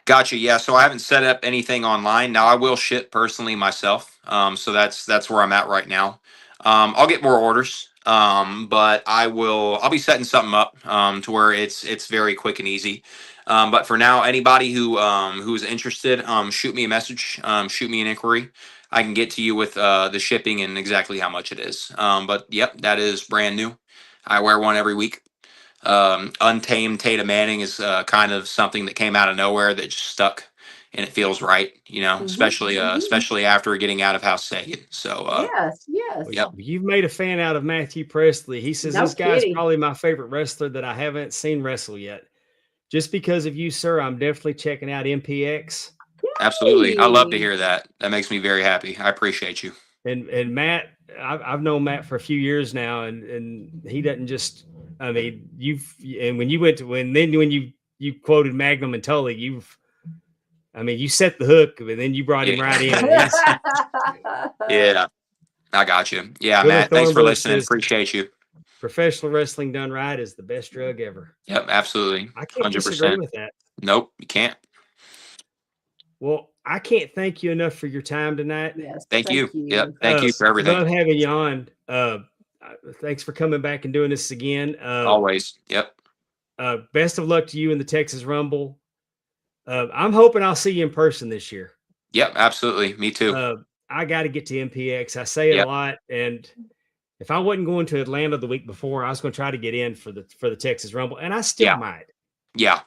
Gotcha. Yeah. So I haven't set up anything online. Now I will ship personally myself. So that's where I'm at right now. I'll get more orders. But I'll be setting something up to where it's very quick and easy. But for now, anybody who's interested, shoot me a message, shoot me an inquiry. I can get to you with the shipping and exactly how much it is. But yep, that is brand new. I wear one every week. Untamed Tatum Manning is kind of something that came out of nowhere that just stuck, and it feels right, you know, especially after getting out of House Sagan. So yes. Yep. You've made a fan out of Matthew Presley. He says this guy's probably my favorite wrestler that I haven't seen wrestle yet. Just because of you, sir, I'm definitely checking out MPX. Absolutely. I love to hear that. That makes me very happy. I appreciate you. And Matt, I've known Matt for a few years now, and he doesn't just, I mean, when you quoted Magnum and Tully, you set the hook, and then you brought him right in. Yeah, I got you. Yeah, Billy Matt, thanks for listening. Appreciate you. Professional wrestling done right is the best drug ever. Yep, absolutely. I can't disagree with that. Nope, you can't. Well, I can't thank you enough for your time tonight. Yes, thank you. Yep, thank you for everything. Love having you on. Thanks for coming back and doing this again. Always. Yep. Best of luck to you in the Texas Rumble. I'm hoping I'll see you in person this year. Yep, absolutely. Me too. I got to get to MPX. I say it a lot, and if I wasn't going to Atlanta the week before, I was going to try to get in for the Texas Rumble, and I still might. Yeah.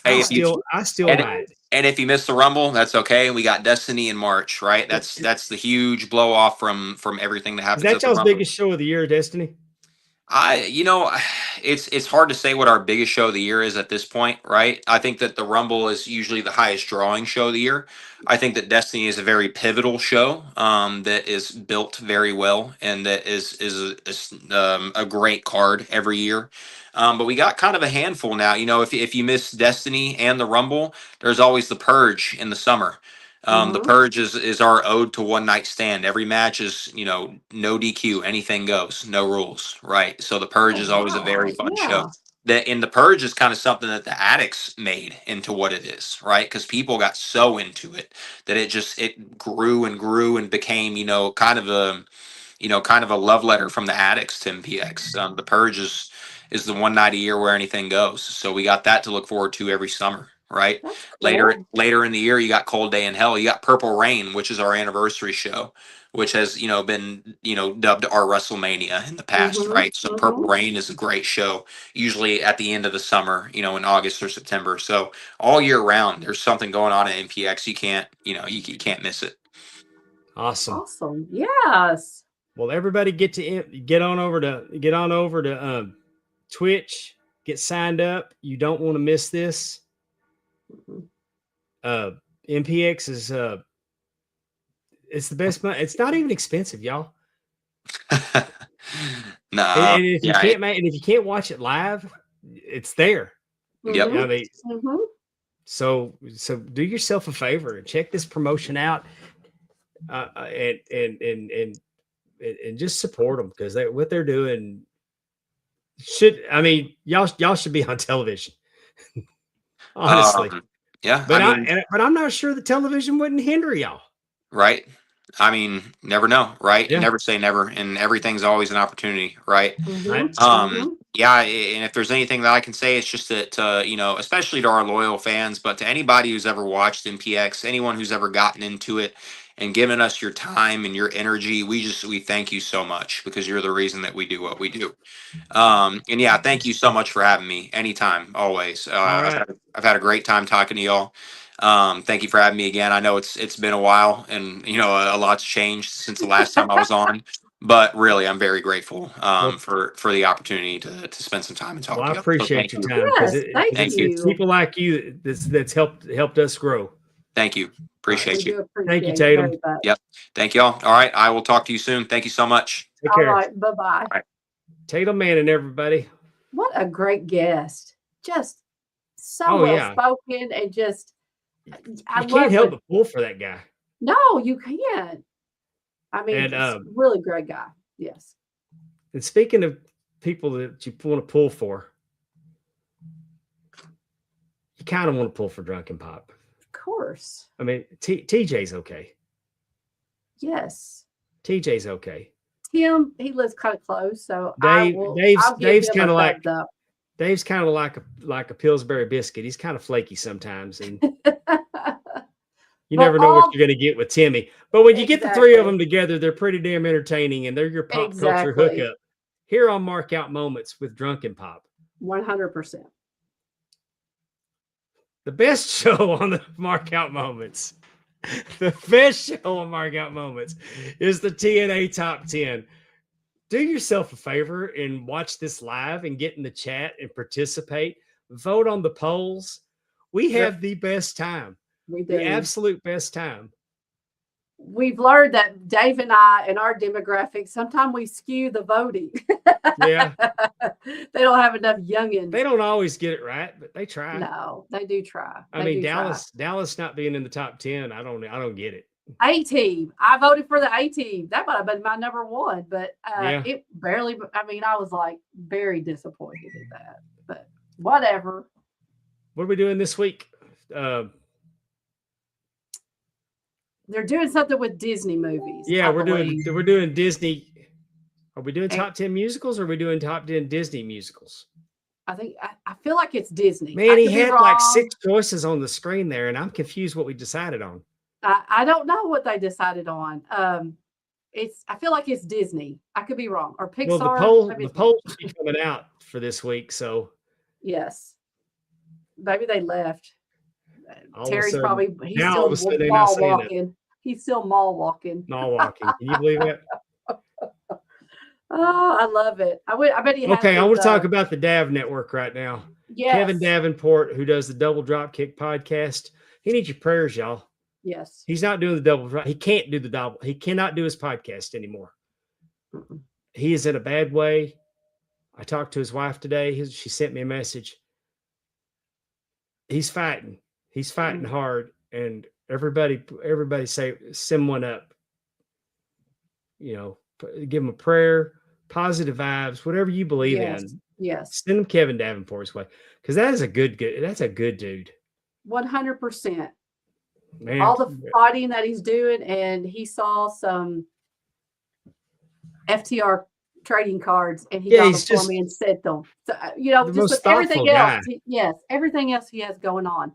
I still might. And if you miss the Rumble, that's okay. We got Destiny in March, right? That's the huge blow off from everything that happens. Is that y'all's biggest show of the year, Destiny? It's hard to say what our biggest show of the year is at this point, right? I think that the Rumble is usually the highest drawing show of the year. I think that Destiny is a very pivotal show that is built very well and that is a great card every year. But we got kind of a handful now. If you miss Destiny and the Rumble, there's always the Purge in the summer. The Purge is our ode to One Night Stand. Every match is, no DQ, anything goes, no rules, right? So the Purge Oh, is always a very wow. fun Yeah. show. The Purge is kind of something that the addicts made into what it is, right? Because people got so into it that it grew and grew and became, kind of a love letter from the addicts to MPX. The Purge is the one night a year where anything goes. So we got that to look forward to every summer, right? That's cool. Later in the year, you got Cold Day in Hell. You got Purple Rain, which is our anniversary show, which has been dubbed our WrestleMania in the past, right? So Purple Rain is a great show, usually at the end of the summer, in August or September. So all year round, there's something going on at MPX. You can't you can't miss it. Awesome. Yes. Well, everybody get on over to Twitch, get signed up. You don't want to miss this. MPX is it's the best money. It's not even expensive, y'all. No, and if you if you can't watch it live, it's there. Yep. I mean, so do yourself a favor and check this promotion out, and just support them, because what they're doing y'all should be on television. Honestly. Yeah. But I'm not sure the television wouldn't hinder y'all. Right. Never know, right? Yeah. You never say never, and everything's always an opportunity, right? Yeah, and if there's anything that I can say, it's just that especially to our loyal fans, but to anybody who's ever watched MPX, anyone who's ever gotten into it and given us your time and your energy, we thank you so much, because you're the reason that we do what we do. And yeah, thank you so much for having me. Anytime, always. Right. I've had a great time talking to y'all. Thank you for having me again. I know it's been a while, and a lot's changed since the last time I was on, but really I'm very grateful for the opportunity to spend some time and talk. Well, to I appreciate your time, because it's people like you that's helped us grow. Thank you. Appreciate you. Thank you, Tatum. Yep. Thank y'all. All right. I will talk to you soon. Thank you so much. Take care. All right. Bye-bye. Right. Tatum Manning, everybody. What a great guest. Just so well spoken, and just you can't help but pull for that guy. No, you can't. He's a really great guy. Yes. And speaking of people that you want to pull for, you kind of want to pull for Drunken Pop. Of course. TJ's okay. Yes. TJ's okay. Tim, he lives kind of close, so Dave's kind of like a Pillsbury biscuit. He's kind of flaky sometimes, and you never know what you're going to get with Timmy. But when you get the three of them together, they're pretty damn entertaining, and they're your pop culture hookup. Here on Mark Out Moments with Drunken Pop. 100%. The best show on the Mark Out Moments. The best show on Mark Out Moments is the TNA Top 10. Do yourself a favor and watch this live and get in the chat and participate. Vote on the polls. We have the best time. We do. The absolute best time. We've learned that Dave and I, and our demographics, sometimes we skew the voting. Yeah. They don't have enough youngins. They don't always get it right, but they try. No, they do try. Dallas not being in the top 10, I don't get it. A-Team. I voted for the A-Team. That might have been my number one, but it barely, I was like very disappointed in that, but whatever. What are we doing this week? They're doing something with Disney movies. Yeah, we're doing Disney. Are we doing top 10 musicals, or are we doing top 10 Disney musicals? I feel like it's Disney. Man, he had like 6 choices on the screen there, and I'm confused what we decided on. I don't know what they decided on. I feel like it's Disney. I could be wrong. Or Pixar. Well, the polls will be coming out for this week, so yes. Maybe they left. Terry's sudden, he's still mall walking. He's still mall walking. Mall walking. Can you believe that? Oh, I love it. I bet he has Okay, I his, want to talk about the Dav Network right now. yes. Kevin Davenport, who does the Double Dropkick podcast, he needs your prayers, y'all. Yes. He's not doing the double drop. He can't do the double. He cannot do his podcast anymore. He is in a bad way. I talked to his wife today. She sent me a message. He's fighting. He's fighting hard, and everybody say send one up. You know, give him a prayer, positive vibes, whatever you believe in. Yes. Send him Kevin Davenport's way, because that is a good. That's a good dude. 100%. Man, all the fighting that he's doing, and he saw some FTR trading cards, and he got them for me and sent them. So, just with everything else, everything else he has going on,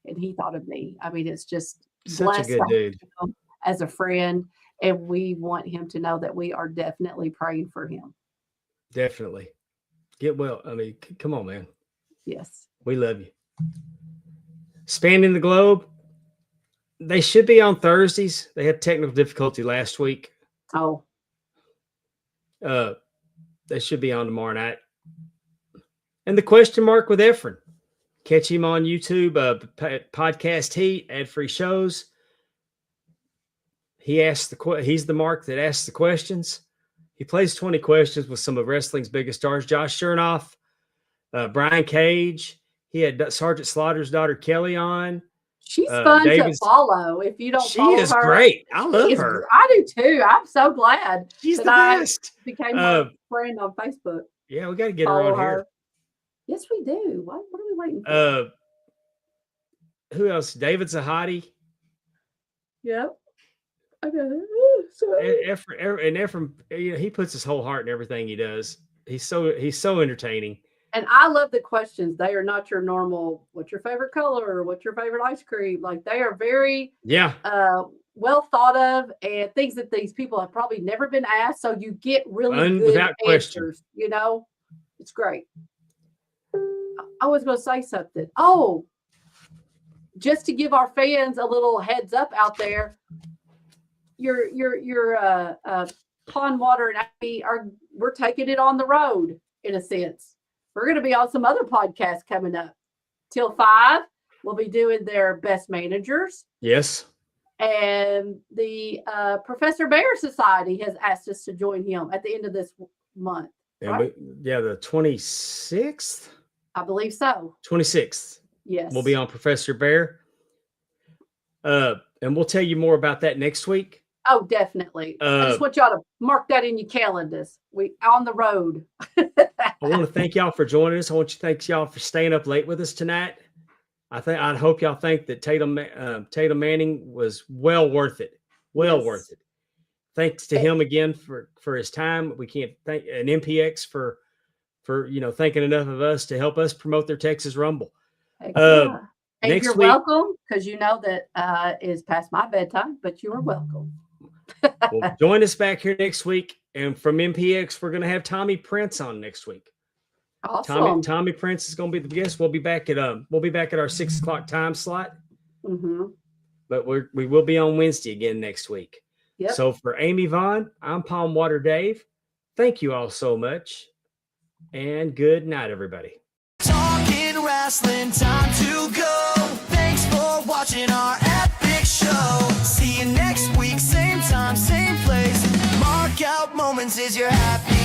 and he thought of me. I mean, it's just such a good dude as a friend, and we want him to know that we are definitely praying for him. Definitely. Get well. I mean, come on, man. Yes. We love you. Spanning the Globe. They should be on Thursdays. They had technical difficulty last week. Oh. They should be on tomorrow night. And the question mark with Efren. Catch him on YouTube, Podcast Heat, ad-free shows. He's the mark that asks the questions. He plays 20 questions with some of wrestling's biggest stars. Josh Chernoff, Brian Cage. He had Sergeant Slaughter's daughter Kelly on. She's fun to follow. If you don't follow her. She is great. I love her. I do too. I'm so glad she's the best. I became her friend on Facebook. Yeah, we got to get her on here. Yes, we do. What are we waiting for? Who else? David Zahadi. Yep. Okay. And Efren, he puts his whole heart in everything he does. He's so entertaining. And I love the questions. They are not your normal, what's your favorite color? Or what's your favorite ice cream? Like, they are very well thought of, and things that these people have probably never been asked. So you get really good answers. It's great. I was going to say something. Oh, just to give our fans a little heads up out there, your Pond Water and Abby we're taking it on the road in a sense. We're going to be on some other podcasts coming up. Till 5, we'll be doing their best managers. Yes. And the Professor Bear Society has asked us to join him at the end of this month. Right? The 26th? I believe so. 26th. Yes. We'll be on Professor Bear. And we'll tell you more about that next week. Oh, definitely. I just want y'all to mark that in your calendars. We on the road. I want to thank y'all for joining us. I want to thank y'all for staying up late with us tonight. I hope y'all think that Tatum Manning was well worth it. Worth it. Thanks to him again for his time. We can't thank an MPX for thinking enough of us to help us promote their Texas Rumble. And you're welcome, because that is past my bedtime, but you are welcome. Well, join us back here next week. And from MPX, we're going to have Tommy Prince on next week. Awesome. Tommy Prince is going to be the guest. We'll be back at our 6:00 time slot. Mm-hmm. But we will be on Wednesday again next week. Yep. So for Amy Vaughn, I'm Palm Water Dave. Thank you all so much. And good night, everybody. Talking Rasslin, time to go. Thanks for watching our epic show. See you next week, same time, same place. Mark out moments is your happy